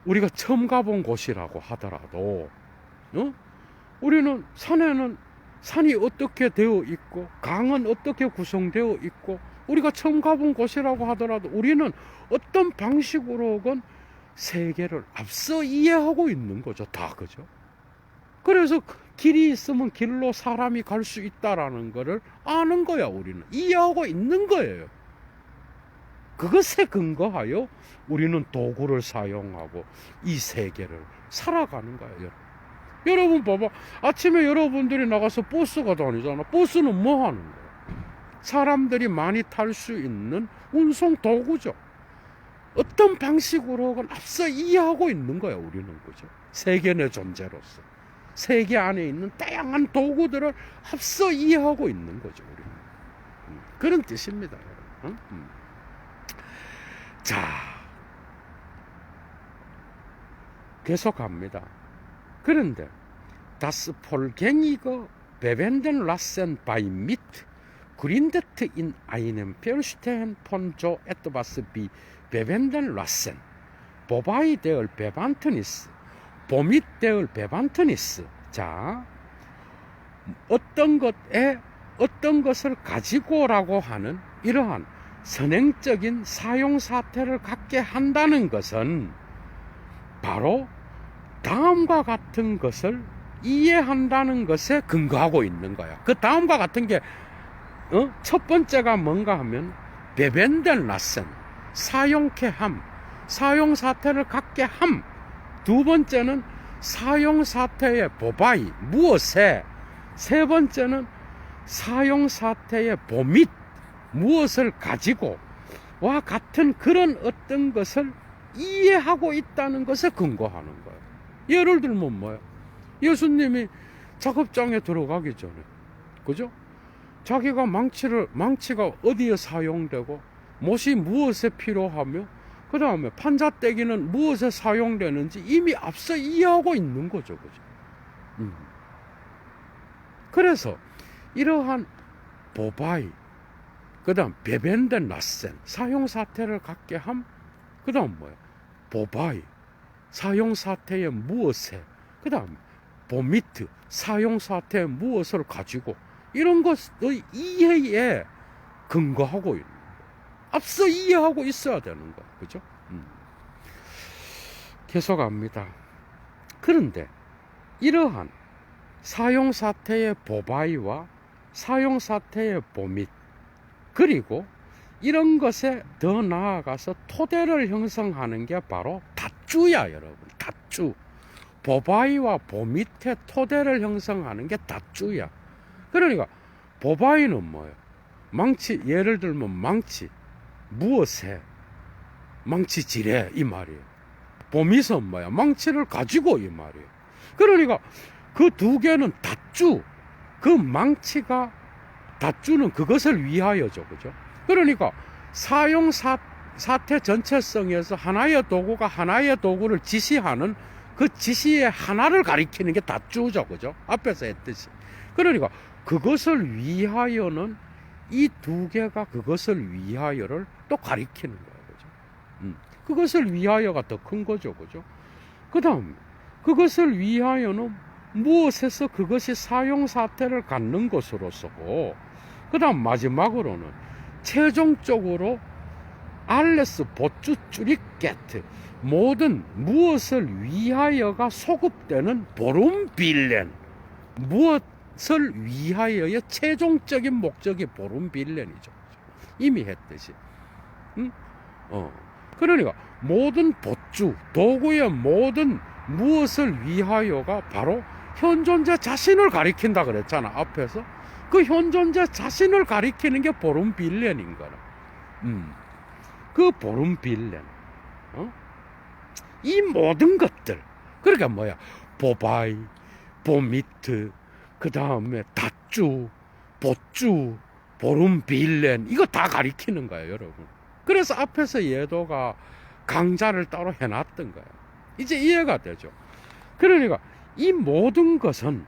S2: 우리가 처음 가본 곳이라고 하더라도, 우리는 산에는 산이 어떻게 되어 있고, 강은 어떻게 구성되어 있고, 우리가 처음 가본 곳이라고 하더라도 우리는 어떤 방식으로건 세계를 앞서 이해하고 있는 거죠. 다. 그죠? 그래서 길이 있으면 길로 사람이 갈 수 있다라는 거를 아는 거야. 우리는 이해하고 있는 거예요. 그것에 근거하여 우리는 도구를 사용하고 이 세계를 살아가는 거예요. 여러분 봐봐. 아침에 여러분들이 나가서 버스가 다니잖아. 버스는 뭐 하는 거야? 사람들이 많이 탈 수 있는 운송 도구죠. 어떤 방식으로건 앞서 이해하고 있는 거야. 우리는. 그죠? 세계 내 존재로서 세계 안에 있는 다양한 도구들을 앞서 이해하고 있는 거죠. 우리는. 그런 뜻입니다. 여러분. 자, 계속합니다. 그런데 Das Vollgängige Bewenden lassen bei mit gründet in einem Verstehen von so etwas wie bewenden lassen, wobei der Bewandtnis, womit der Bewandtnis. 자, 어떤 것에 어떤 것을 가지고라고 하는 이러한 선행적인 사용 사태를 갖게 한다는 것은 바로 다음과 같은 것을 이해한다는 것에 근거하고 있는 거야. 그 다음과 같은 게 첫 번째가 뭔가 하면 베벤덴 라센, 사용케 함, 사용 사태를 갖게 함. 두 번째는 사용 사태의 보바이, 무엇에. 세 번째는 사용 사태의 보밋, 무엇을 가지고 와 같은 그런 어떤 것을 이해하고 있다는 것에 근거하는 거예요. 예를 들면 뭐야? 예수님이 작업장에 들어가기 전에, 그죠? 자기가 망치가 어디에 사용되고 못이 무엇에 필요하며 그 다음에 판자떼기는 무엇에 사용되는지 이미 앞서 이해하고 있는 거죠. 그죠? 그래서 이러한 보바이, 그 다음 베벤덴 라센, 사용 사태를 갖게 함. 그 다음 뭐야? 보바이, 사용 사태의 무엇에. 그 다음 보미트, 사용 사태의 무엇을 가지고. 이런 것의 이해에 근거하고 있는 거예요. 앞서 이해하고 있어야 되는 거예요. 그죠? 계속합니다. 그런데 이러한 사용 사태의 보바이와 사용 사태의 보밋, 그리고 이런 것에 더 나아가서 토대를 형성하는 게 바로 닷주야. 여러분, 닷주. 보바이와 보밋의 토대를 형성하는 게 닷주야. 그러니까 보바이는 뭐예요? 망치, 예를 들면 망치, 무엇에? 망치질에, 이 말이에요. 보밋은 뭐야? 망치를 가지고, 이 말이에요. 그러니까 그 두 개는 닷주. 그 망치가, 닷주는 그것을 위하여죠. 그죠? 그러니까 사용 사태 전체성에서 하나의 도구가 하나의 도구를 지시하는 그 지시의 하나를 가리키는 게 닷주죠. 그죠? 앞에서 했듯이. 그러니까 그것을 위하여는 이 두 개가 그것을 위하여를 또 가리키는 거예요. 그죠? 그것을 위하여가 더 큰 거죠. 그죠? 그 다음, 그것을 위하여는 무엇에서 그것이 사용 사태를 갖는 것으로서고, 그 다음 마지막으로는 최종적으로 알레스 보쭈 쭈리게트, 모든 무엇을 위하여가 소급되는 보름 빌렌, 무엇을 위하여의 최종적인 목적이 보름 빌렌이죠. 이미 했듯이. 그러니까 모든 보쭈, 도구의 모든 무엇을 위하여가 바로 현존자 자신을 가리킨다 그랬잖아. 앞에서. 그 현존자 자신을 가리키는 게 보름 빌렌인 거라. 그 보름 빌렌. 이 모든 것들. 그러니까 뭐야? 보바이, 보미트, 그 다음에 닷주, 보쭈, 보름 빌렌. 이거 다 가리키는 거예요, 여러분. 그래서 앞에서 예도가 강좌를 따로 해놨던 거예요. 이제 이해가 되죠. 그러니까 이 모든 것은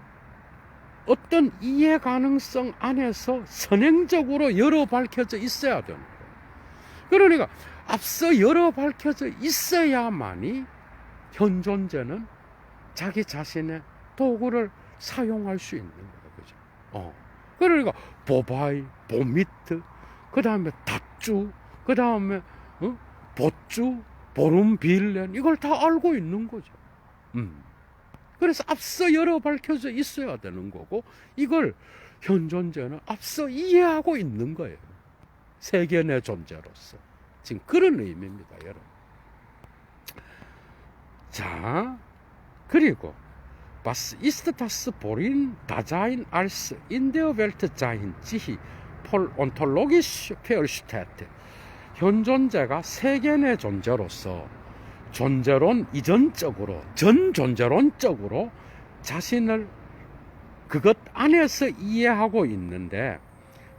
S2: 어떤 이해 가능성 안에서 선행적으로 열어 밝혀져 있어야 되는 거예요. 그러니까 앞서 열어 밝혀져 있어야만이 현존재는 자기 자신의 도구를 사용할 수 있는 거예요. 그죠? 그러니까 보바이, 보미트, 그 다음에 닷주, 그 다음에 보쭈, 보름, 빌렌 이걸 다 알고 있는 거죠. 그래서 앞서 열어 밝혀져 있어야 되는 거고 이걸 현 존재는 앞서 이해하고 있는 거예요. 세계 내 존재로서. 지금 그런 의미입니다, 여러분. 자, 그리고 Was ist das worin Dasein als in der Welt sein sich ontologisch versteht? 현 존재가 세계 내 존재로서 존재론 이전적으로 전 존재론적으로 자신을 그것 안에서 이해하고 있는데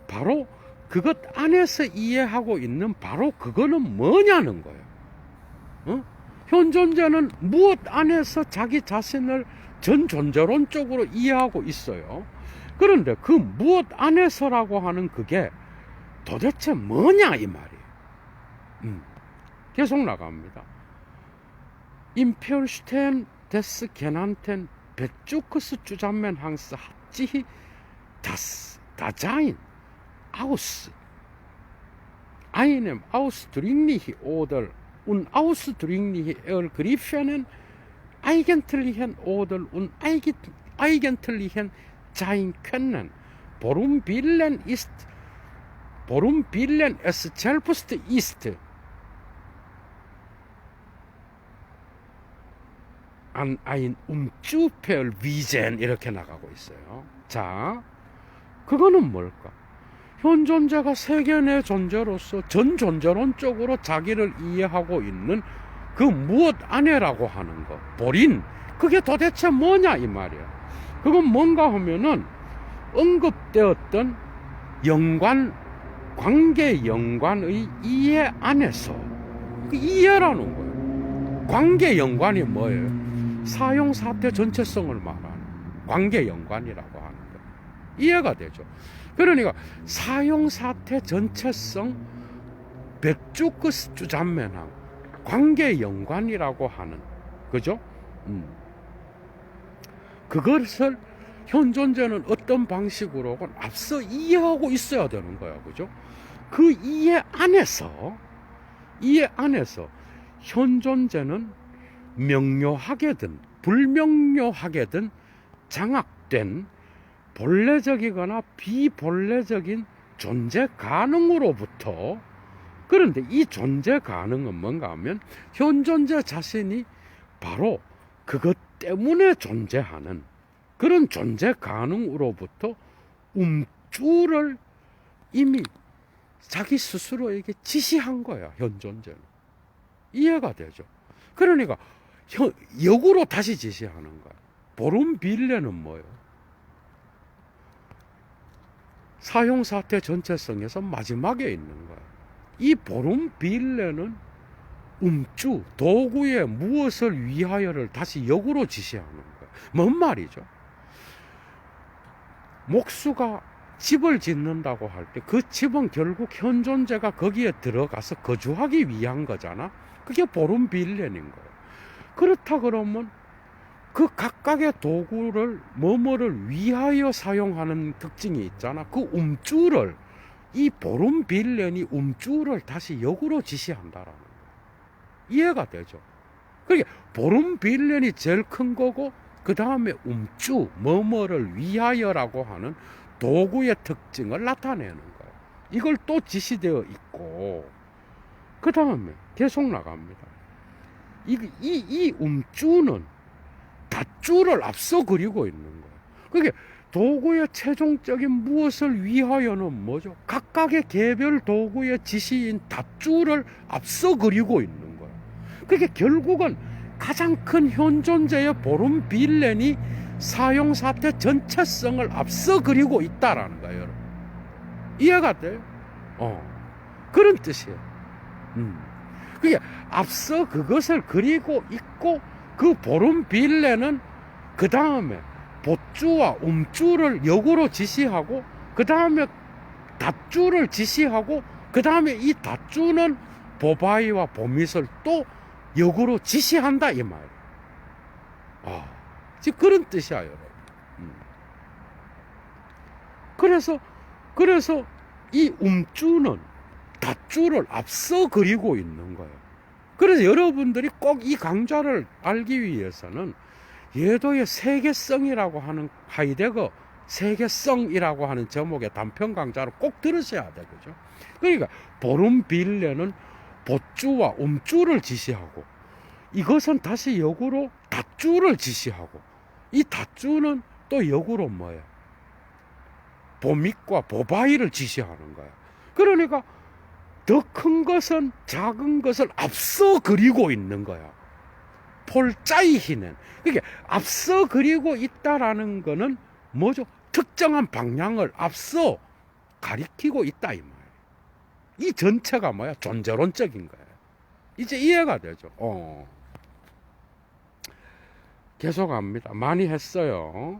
S2: 바로 그것 안에서 이해하고 있는 바로 그거는 뭐냐는 거예요. 현 존재는 무엇 안에서 자기 자신을 전 존재론적으로 이해하고 있어요. 그런데 그 무엇 안에서라고 하는 그게 도대체 뭐냐 이 말이에요. 계속 나갑니다. Im Verstehen des genannten Bezugs Zusammenhangs hat sich das Dasein aus einem ausdringlich oder unausdringlich ergriffenen eigentlichen oder uneigentlichen sein können. Worum Willen es selbst ist. an ein Umzuverwiesen 이렇게 나가고 있어요. 자, 그거는 뭘까? 현 존재가 세계 내 존재로서 전 존재론적으로 자기를 이해하고 있는 그 무엇 안에라고 하는 거, 보린, 그게 도대체 뭐냐 이 말이야. 그건 뭔가 하면은 언급되었던 연관, 관계 연관의 이해 안에서 그 이해라는 거예요. 관계 연관이 뭐예요? 사용 사태 전체성을 말하는 관계 연관이라고 하는 거 이해가 되죠. 그러니까 사용 사태 전체성 백주크스 주잔면항 관계 연관이라고 하는 그죠? 그것을 현 존재는 어떤 방식으로건 앞서 이해하고 있어야 되는 거야, 그죠? 그 이해 안에서 현 존재는 명료하게든 불명료하게든 장악된 본래적이거나 비본래적인 존재 가능으로부터, 그런데 이 존재 가능은 뭔가 하면 현 존재 자신이 바로 그것 때문에 존재하는 그런 존재 가능으로부터 움주를 이미 자기 스스로에게 지시한 거야, 현 존재는. 이해가 되죠? 그러니까 역으로 다시 지시하는 거야. 보름 빌레는 뭐예요? 사용사태 전체성에서 마지막에 있는 거야. 이 보름 빌레는 움주, 도구의 무엇을 위하여를 다시 역으로 지시하는 거야. 뭔 말이죠? 목수가 집을 짓는다고 할 때 그 집은 결국 현 존재가 거기에 들어가서 거주하기 위한 거잖아. 그게 보름 빌레인 거예요. 그렇다 그러면 그 각각의 도구를 뭐뭐를 위하여 사용하는 특징이 있잖아. 그 움주를, 이 보름 빌렌이 움주를 다시 역으로 지시한다라는 거예요. 이해가 되죠? 그러니까 보름 빌렌이 제일 큰 거고 그 다음에 움주, 뭐뭐를 위하여라고 하는 도구의 특징을 나타내는 거예요. 이걸 또 지시되어 있고 그 다음에 계속 나갑니다. 이 움주는 닷주를 앞서 그리고 있는 거예요. 그게 도구의 최종적인 무엇을 위하여는 뭐죠? 각각의 개별 도구의 지시인 닷주를 앞서 그리고 있는 거예요. 그게 결국은 가장 큰 현 존재의 보름 빌렌이 사용 사태 전체성을 앞서 그리고 있다라는 거예요, 여러분. 이해가 돼요? 그런 뜻이에요. 그게 앞서 그것을 그리고 있고 그 보름 빌레는 그 다음에 보주와 움주를 역으로 지시하고 그 다음에 닷주를 지시하고 그 다음에 이 닷주는 보바이와 보밋을 또 역으로 지시한다 이 말. 지금 그런 뜻이야, 여러분. 그래서 이 움주는 닷주를 앞서 그리고 있는 거예요. 그래서 여러분들이 꼭 이 강좌를 알기 위해서는 예도의 세계성이라고 하는 하이데거 세계성이라고 하는 제목의 단편 강좌를 꼭 들으셔야 되죠. 그러니까 보름 빌레는 보주와 음주를 지시하고, 이것은 다시 역으로 닷주를 지시하고, 이 닷주는 또 역으로 뭐예요? 보밋과 보바이를 지시하는 거야. 그러니까 더 큰 것은 작은 것을 앞서 그리고 있는 거야. 폴짜이히는. 그게 앞서 그리고 있다라는 거는 뭐죠? 특정한 방향을 앞서 가리키고 있다 이 말이에요. 이 전체가 뭐야? 존재론적인 거예요. 이제 이해가 되죠. 계속합니다. 많이 했어요.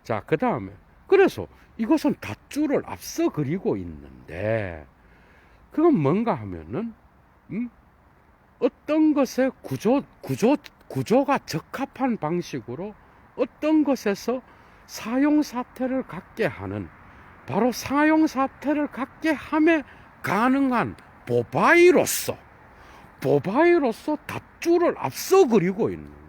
S2: 자, 그 다음에 그래서 이것은 닷줄을 앞서 그리고 있는데, 그건 뭔가 하면은 어떤 것의 구조가 적합한 방식으로 어떤 것에서 사용 사태를 갖게 하는, 바로 사용 사태를 갖게 함에 가능한 보바이로서 닷줄을 앞서 그리고 있는 거야.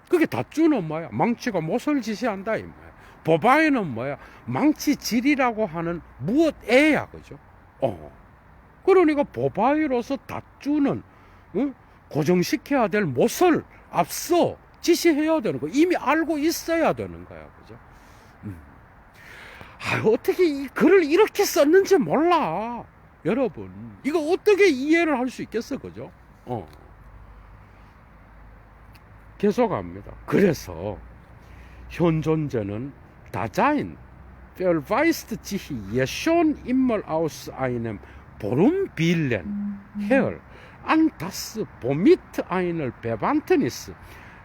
S2: 그게 닷줄은 뭐야? 망치가 못을 지시한다 이 말이야. 보바이는 뭐야? 망치질이라고 하는 무엇에야, 그죠? 그러니까 보바이로서 닷줄은 고정시켜야 될 못을 앞서 지시해야 되는 거, 이미 알고 있어야 되는 거야, 그죠? 어떻게 이 글을 이렇게 썼는지 몰라, 여러분. 이거 어떻게 이해를 할 수 있겠어, 그죠? 계속합니다. 그래서 현존재는 다자인 verweist sich je schon immer aus einem Brummbrillen her an das womit einer Bewandtnis,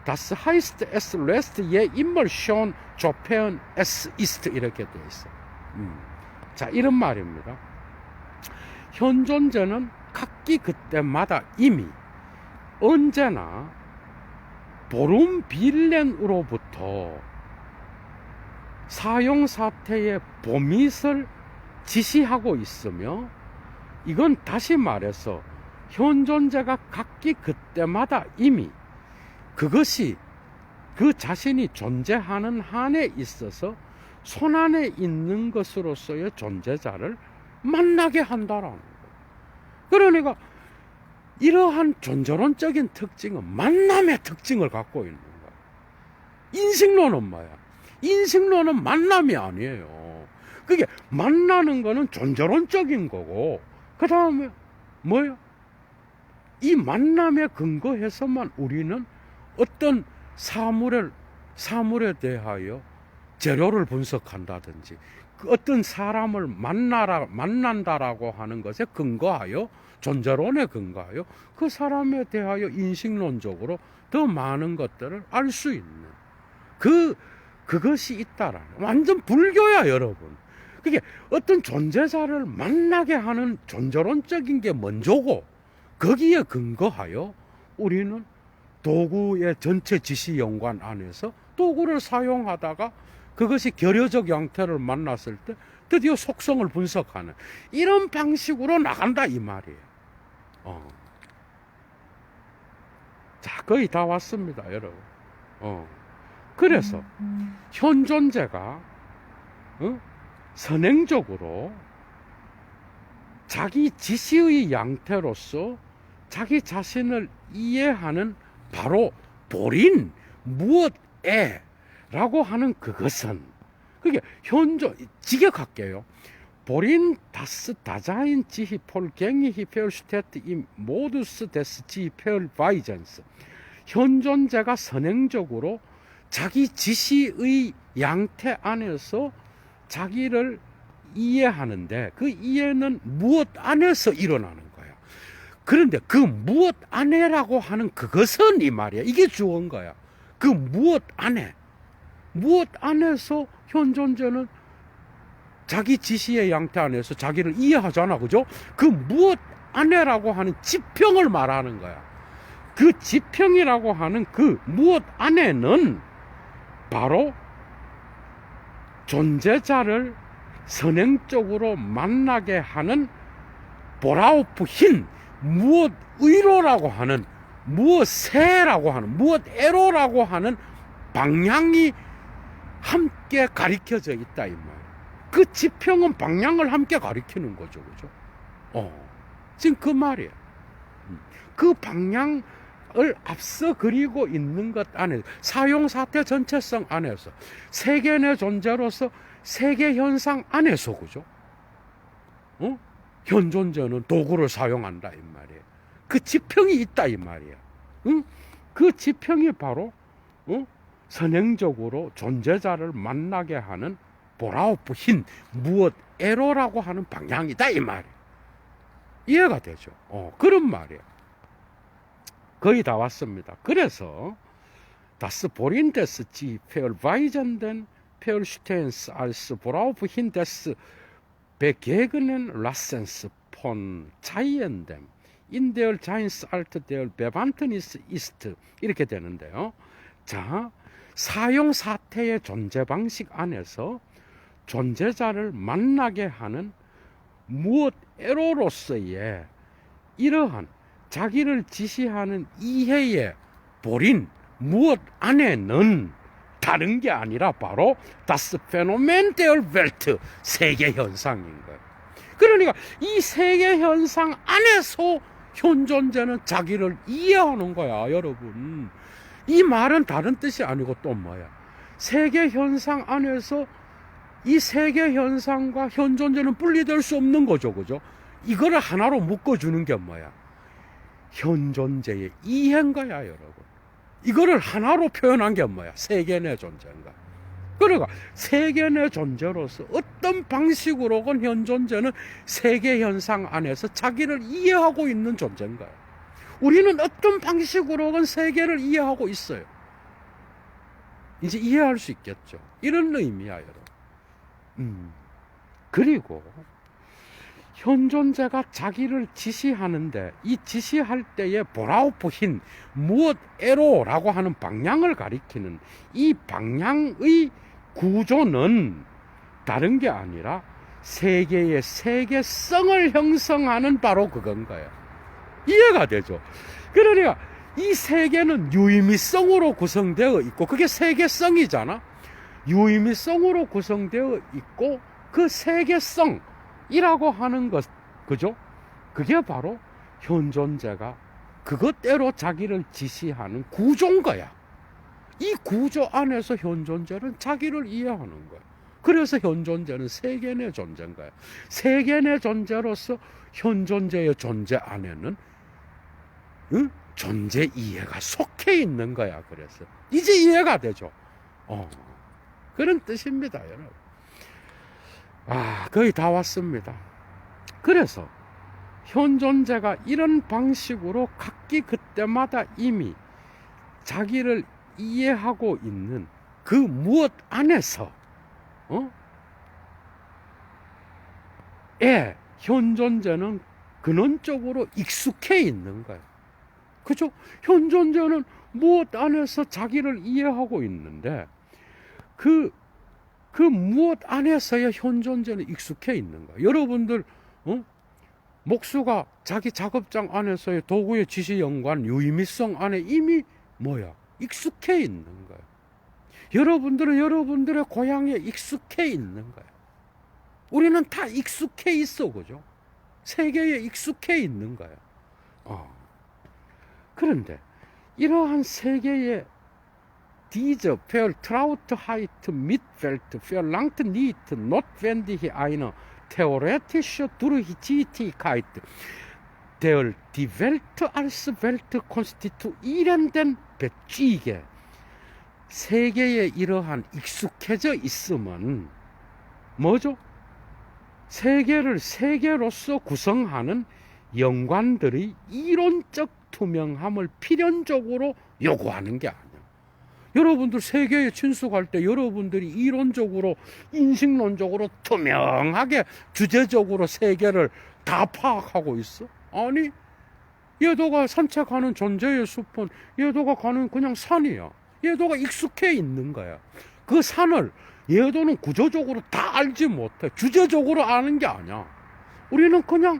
S2: das heißt es lässt je immer schon Chopin es ist, 이렇게 되어 있어. 자, 이런 말입니다. 현존재는 각기 그때마다 이미 언제나 보름빌렌으로부터 사용 사태의 보밋을 지시하고 있으며, 이건 다시 말해서 현존재가 각기 그때마다 이미 그것이 그 자신이 존재하는 한에 있어서 손안에 있는 것으로서의 존재자를 만나게 한다라는 거예요. 그러니까 이러한 존재론적인 특징은 만남의 특징을 갖고 있는 거야. 인식론은 뭐야? 인식론은 만남이 아니에요. 그게 만나는 거는 존재론적인 거고, 그 다음에 뭐야? 이 만남에 근거해서만 우리는 어떤 사물에 대하여 재료를 분석한다든지, 어떤 사람을 만난다라고 하는 것에 근거하여, 존재론에 근거하여 그 사람에 대하여 인식론적으로 더 많은 것들을 알 수 있는 그것이 있다라는, 완전 불교야, 여러분. 그게 어떤 존재자를 만나게 하는 존재론적인 게 먼저고, 거기에 근거하여 우리는 도구의 전체 지시 연관 안에서 도구를 사용하다가 그것이 결여적 형태를 만났을 때 드디어 속성을 분석하는 이런 방식으로 나간다 이 말이에요. 자, 거의 다 왔습니다, 여러분. 그래서 현존재가 선행적으로 자기 지시의 양태로서 자기 자신을 이해하는, 바로 보린 무엇에 라고 하는 그것은, 그게 직역할게요. 보린 다스 다자인 지히 폴갱이 히페얼슈테트 임 모두스 데스 지 페얼바이전스. 현존재가 선행적으로 자기 지시의 양태 안에서 자기를 이해하는데, 그 이해는 무엇 안에서 일어나는 거예요. 그런데 그 무엇 안에라고 하는 그것은 이 말이야. 이게 주어인 거야. 그 무엇 안에서 현존재는 자기 지시의 양태 안에서 자기를 이해하잖아, 그죠? 그 무엇 안에라고 하는 지평을 말하는 거야. 그 지평이라고 하는 그 무엇 안에는 바로 존재자를 선행적으로 만나게 하는 보라우프 흰 무엇 의로라고 하는, 무엇 세라고 하는, 무엇 에로라고 하는 방향이 함께 가리켜져 있다 이 말. 그 지평은 방향을 함께 가리키는 거죠, 그죠? 지금 그 말이에요. 그 방향을 앞서 그리고 있는 것 안에, 사용사태 전체성 안에서, 세계 내 존재로서 세계 현상 안에서, 그죠? 현존재는 도구를 사용한다 이 말이에요. 그 지평이 있다 이 말이에요. 그 지평이 바로 선행적으로 존재자를 만나게 하는 보라오프 흰 무엇 에로라고 하는 방향이다 이 말이에요. 이해가 되죠? 그런 말이에요. 거의 다 왔습니다. 그래서 das Worin des Verweisenden Verstehens als woraufhin des Begegnen Lassens von Zeiendem in der Seinsart der Bewandtnis ist 이렇게 되는데요. 자, 사용 사태의 존재 방식 안에서 존재자를 만나게 하는 무엇 에로로서의 이러한 자기를 지시하는 이해의 보린 무엇 안에는 다른 게 아니라 바로 das Phänomen der Welt, 세계 현상인 거예요. 그러니까 이 세계 현상 안에서 현존재는 자기를 이해하는 거야, 여러분. 이 말은 다른 뜻이 아니고 또 뭐야? 세계 현상 안에서 이 세계 현상과 현존재는 분리될 수 없는 거죠, 그죠? 이거를 하나로 묶어주는 게 뭐야? 현존재의 이해인 거야, 여러분. 이거를 하나로 표현한 게 뭐야? 세계 내 존재인가? 그러니까 세계 내 존재로서 어떤 방식으로건 현존재는 세계 현상 안에서 자기를 이해하고 있는 존재인가요? 우리는 어떤 방식으로건 세계를 이해하고 있어요. 이제 이해할 수 있겠죠. 이런 의미야, 여러분. 그리고 현존재가 자기를 지시하는데 이 지시할 때에 보라오프 흰 무엇 에로라고 하는 방향을 가리키는 이 방향의 구조는 다른 게 아니라 세계의 세계성을 형성하는 바로 그건 거예요. 이해가 되죠? 그러니까 이 세계는 유의미성으로 구성되어 있고 그게 세계성이잖아. 유의미성으로 구성되어 있고 그 세계성이라고 하는 것, 그죠? 그게 바로 현존재가 그것대로 자기를 지시하는 구조인 거야. 이 구조 안에서 현존재는 자기를 이해하는 거야. 그래서 현존재는 세계 내 존재인 거야. 세계 내 존재로서 현존재의 존재 안에는 존재 이해가 속해 있는 거야. 그래서 이제 이해가 되죠. 그런 뜻입니다, 여러분. 거의 다 왔습니다. 그래서 현존재가 이런 방식으로 각기 그때마다 이미 자기를 이해하고 있는 그 무엇 안에서 현존재는 근원적으로 익숙해 있는 거예요. 그죠? 현존재는 무엇 안에서 자기를 이해하고 있는데 그 무엇 안에서의 현존재는 익숙해 있는 거예요. 여러분들 목수가 자기 작업장 안에서의 도구의 지시 연관 유의미성 안에 이미 뭐야? 익숙해 있는 거예요. 여러분들은 여러분들의 고향에 익숙해 있는 거예요. 우리는 다 익숙해 있어, 그죠? 세계에 익숙해 있는 거예요. 그런데 이러한 세계의 diese Vertrautheit mitwelt verlangt nicht notwendig eine theoretische Durchgängigkeit der die Welt als Welt konstituierenden Bezüge. 세계에 이러한 익숙해져 있음은 뭐죠? 세계를 세계로서 구성하는 연관들의 이론적 투명함을 필연적으로 요구하는 게 아니야. 여러분들 세계에 친숙할 때 여러분들이 이론적으로 인식론적으로 투명하게 주제적으로 세계를 다 파악하고 있어? 아니, 얘도가 산책하는 존재의 숲은 얘도가 가는 그냥 산이야. 얘도가 익숙해 있는 거야. 그 산을 얘도는 구조적으로 다 알지 못해. 주제적으로 아는 게 아니야. 우리는 그냥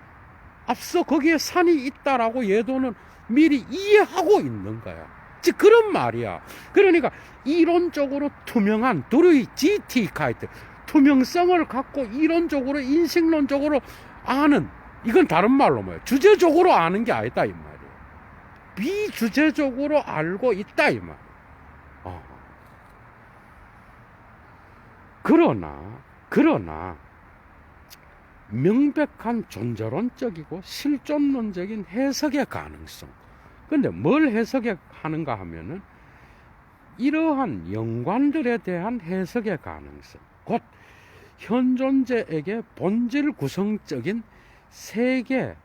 S2: 앞서 거기에 산이 있다라고 예도는 미리 이해하고 있는 거야. 즉 그런 말이야. 그러니까 이론적으로 투명한 도르이 GT 카이트 투명성을 갖고 이론적으로 인식론적으로 아는, 이건 다른 말로 뭐야, 주제적으로 아는 게 아니다 이 말이야. 비주제적으로 알고 있다 이 말. 그러나 명백한 존재론적이고 실존론적인 해석의 가능성. 근데 뭘 해석하는가 하면은 이러한 연관들에 대한 해석의 가능성, 곧 현존재에게 본질 구성적인 세계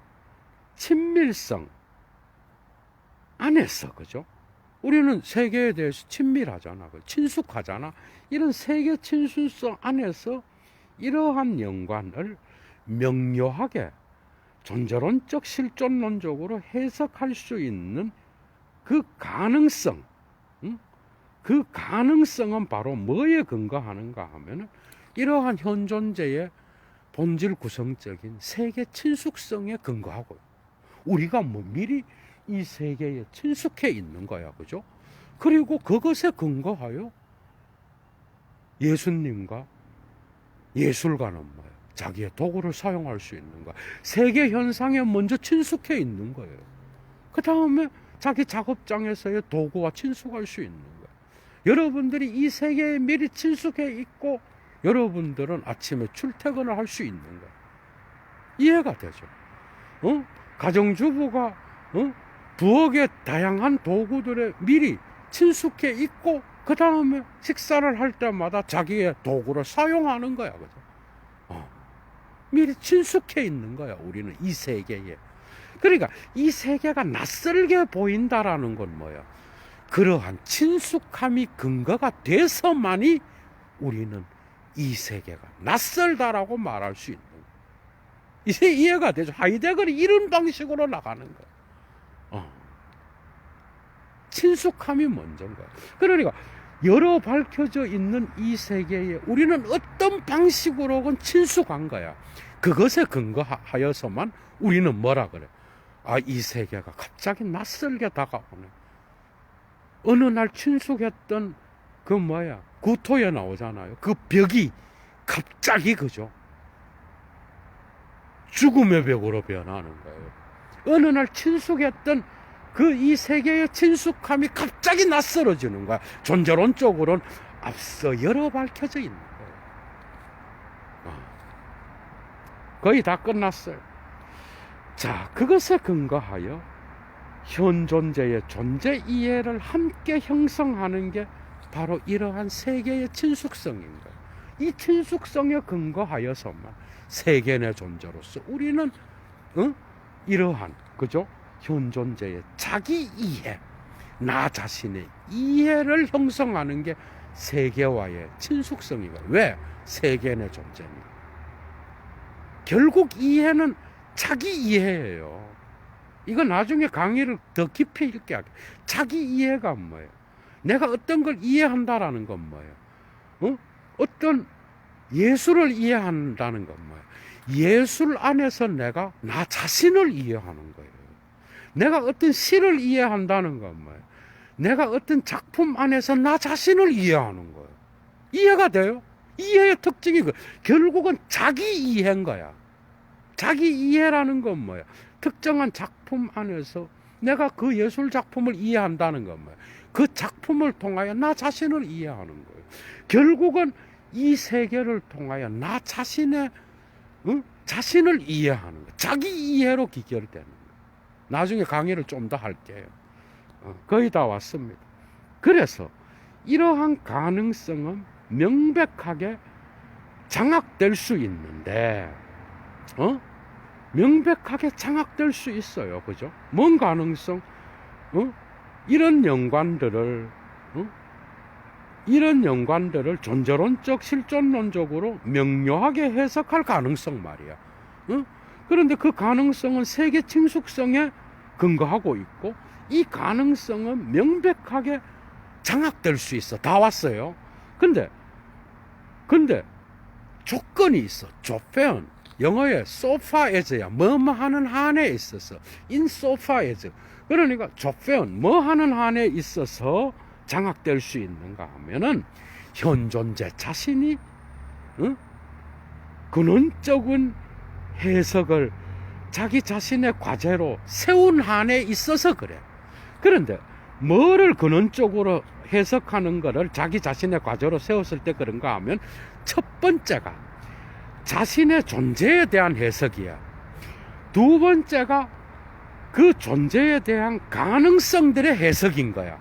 S2: 친밀성 안에서, 그죠? 우리는 세계에 대해서 친밀하잖아, 친숙하잖아. 이런 세계 친순성 안에서 이러한 연관을 명료하게 존재론적 실존론적으로 해석할 수 있는 그 가능성, 그 가능성은 바로 뭐에 근거하는가 하면은 이러한 현존재의 본질 구성적인 세계 친숙성에 근거하고, 우리가 뭐 미리 이 세계에 친숙해 있는 거야, 그죠? 그리고 그것에 근거하여 예수님과 예술가는 뭐예요? 자기의 도구를 사용할 수 있는 거야. 세계 현상에 먼저 친숙해 있는 거예요. 그 다음에 자기 작업장에서의 도구와 친숙할 수 있는 거예요. 여러분들이 이 세계에 미리 친숙해 있고 여러분들은 아침에 출퇴근을 할 수 있는 거예요. 이해가 되죠? 가정주부가 부엌의 다양한 도구들에 미리 친숙해 있고 그 다음에 식사를 할 때마다 자기의 도구를 사용하는 거야, 그죠? 미리 친숙해 있는 거야, 우리는 이 세계에. 그러니까 이 세계가 낯설게 보인다라는 건 뭐야? 그러한 친숙함이 근거가 돼서만이 우리는 이 세계가 낯설다라고 말할 수 있는 거야. 이제 이해가 되죠? 하이데거는 이런 방식으로 나가는 거야. 친숙함이 먼저인 거야. 그러니까 여러 밝혀져 있는 이 세계에 우리는 어떤 방식으로건 친숙한 거야. 그것에 근거하여서만 우리는 뭐라 그래? 이 세계가 갑자기 낯설게 다가오네. 어느 날 친숙했던 그 뭐야, 구토에 나오잖아요. 그 벽이 갑자기, 그죠? 죽음의 벽으로 변하는 거예요. 어느 날 친숙했던 그 이 세계의 친숙함이 갑자기 낯설어지는 거야. 존재론적으로는 앞서 여러 밝혀져 있는 거예요. 거의 다 끝났어요. 자, 그것에 근거하여 현존재의 존재 이해를 함께 형성하는 게 바로 이러한 세계의 친숙성인 거예요. 이 친숙성에 근거하여서만 세계 내 존재로서 우리는 이러한, 그죠? 현존재의 자기 이해, 나 자신의 이해를 형성하는 게 세계와의 친숙성이고, 왜? 세계 내 존재니까. 결국 이해는 자기 이해예요. 이거 나중에 강의를 더 깊이 읽게 할게요. 자기 이해가 뭐예요? 내가 어떤 걸 이해한다라는 건 뭐예요? 어떤 예술을 이해한다는 건 뭐예요? 예술 안에서 내가 나 자신을 이해하는 거예요. 내가 어떤 시를 이해한다는 건 뭐예요? 내가 어떤 작품 안에서 나 자신을 이해하는 거예요. 이해가 돼요? 이해의 특징이 결국은 자기 이해인 거야. 자기 이해라는 건 뭐야? 특정한 작품 안에서 내가 그 예술 작품을 이해한다는 건 뭐야? 그 작품을 통하여 나 자신을 이해하는 거예요. 결국은 이 세계를 통하여 나 자신의 자신을 이해하는 거예요. 자기 이해로 기결되는 거예요. 나중에 강의를 좀 더 할게요. 거의 다 왔습니다. 그래서 이러한 가능성은 명백하게 장악될 수 있는데, 명백하게 장악될 수 있어요. 그죠? 뭔 가능성? 이런 연관들을 존재론적, 실존론적으로 명료하게 해석할 가능성 말이야. 그런데 그 가능성은 세계 친숙성에 근거하고 있고, 이 가능성은 명백하게 장악될 수 있어. 다 왔어요. 근데 조건이 있어. 조건. 영어에 sofa as야 뭐뭐 하는 한에 있어서 in sofa as 그러니까 조페온 뭐 하는 한에 있어서 장악될 수 있는가 하면은 현존재 자신이 근원적인 해석을 자기 자신의 과제로 세운 한에 있어서 그래. 그런데 뭐를 근원적으로 해석하는 것을 자기 자신의 과제로 세웠을 때 그런가 하면 첫 번째가 자신의 존재에 대한 해석이야. 두 번째가 그 존재에 대한 가능성들의 해석인 거야.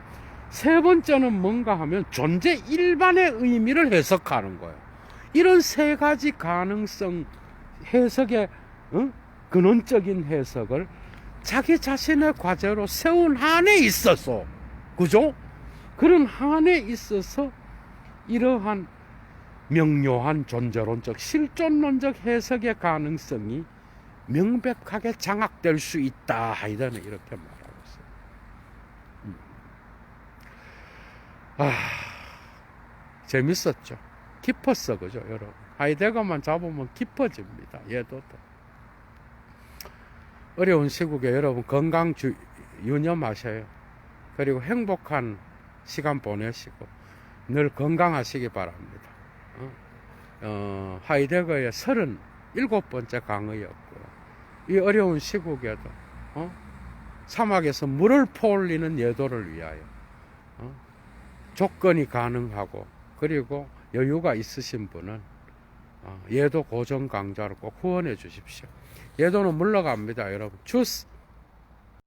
S2: 세 번째는 뭔가 하면 존재 일반의 의미를 해석하는 거야. 이런 세 가지 가능성 해석의 근원적인 해석을 자기 자신의 과제로 세운 한에 있어서 그죠? 그런 한에 있어서 이러한 명료한 존재론적 실존론적 해석의 가능성이 명백하게 장악될 수 있다 하이드는 이렇게 말하고 있어요. 재밌었죠. 깊었어 그죠 여러분. 하이데거만 잡으면 깊어집니다. 얘도 어려운 시국에 여러분 건강 유념하셔요. 그리고 행복한 시간 보내시고 늘 건강하시기 바랍니다. 하이데거의 37번째 강의였고요. 이 어려운 시국에도 사막에서 물을 퍼올리는 예도를 위하여 조건이 가능하고 그리고 여유가 있으신 분은 예도 고정 강좌를 꼭 후원해 주십시오. 예도는 물러갑니다 여러분. 주스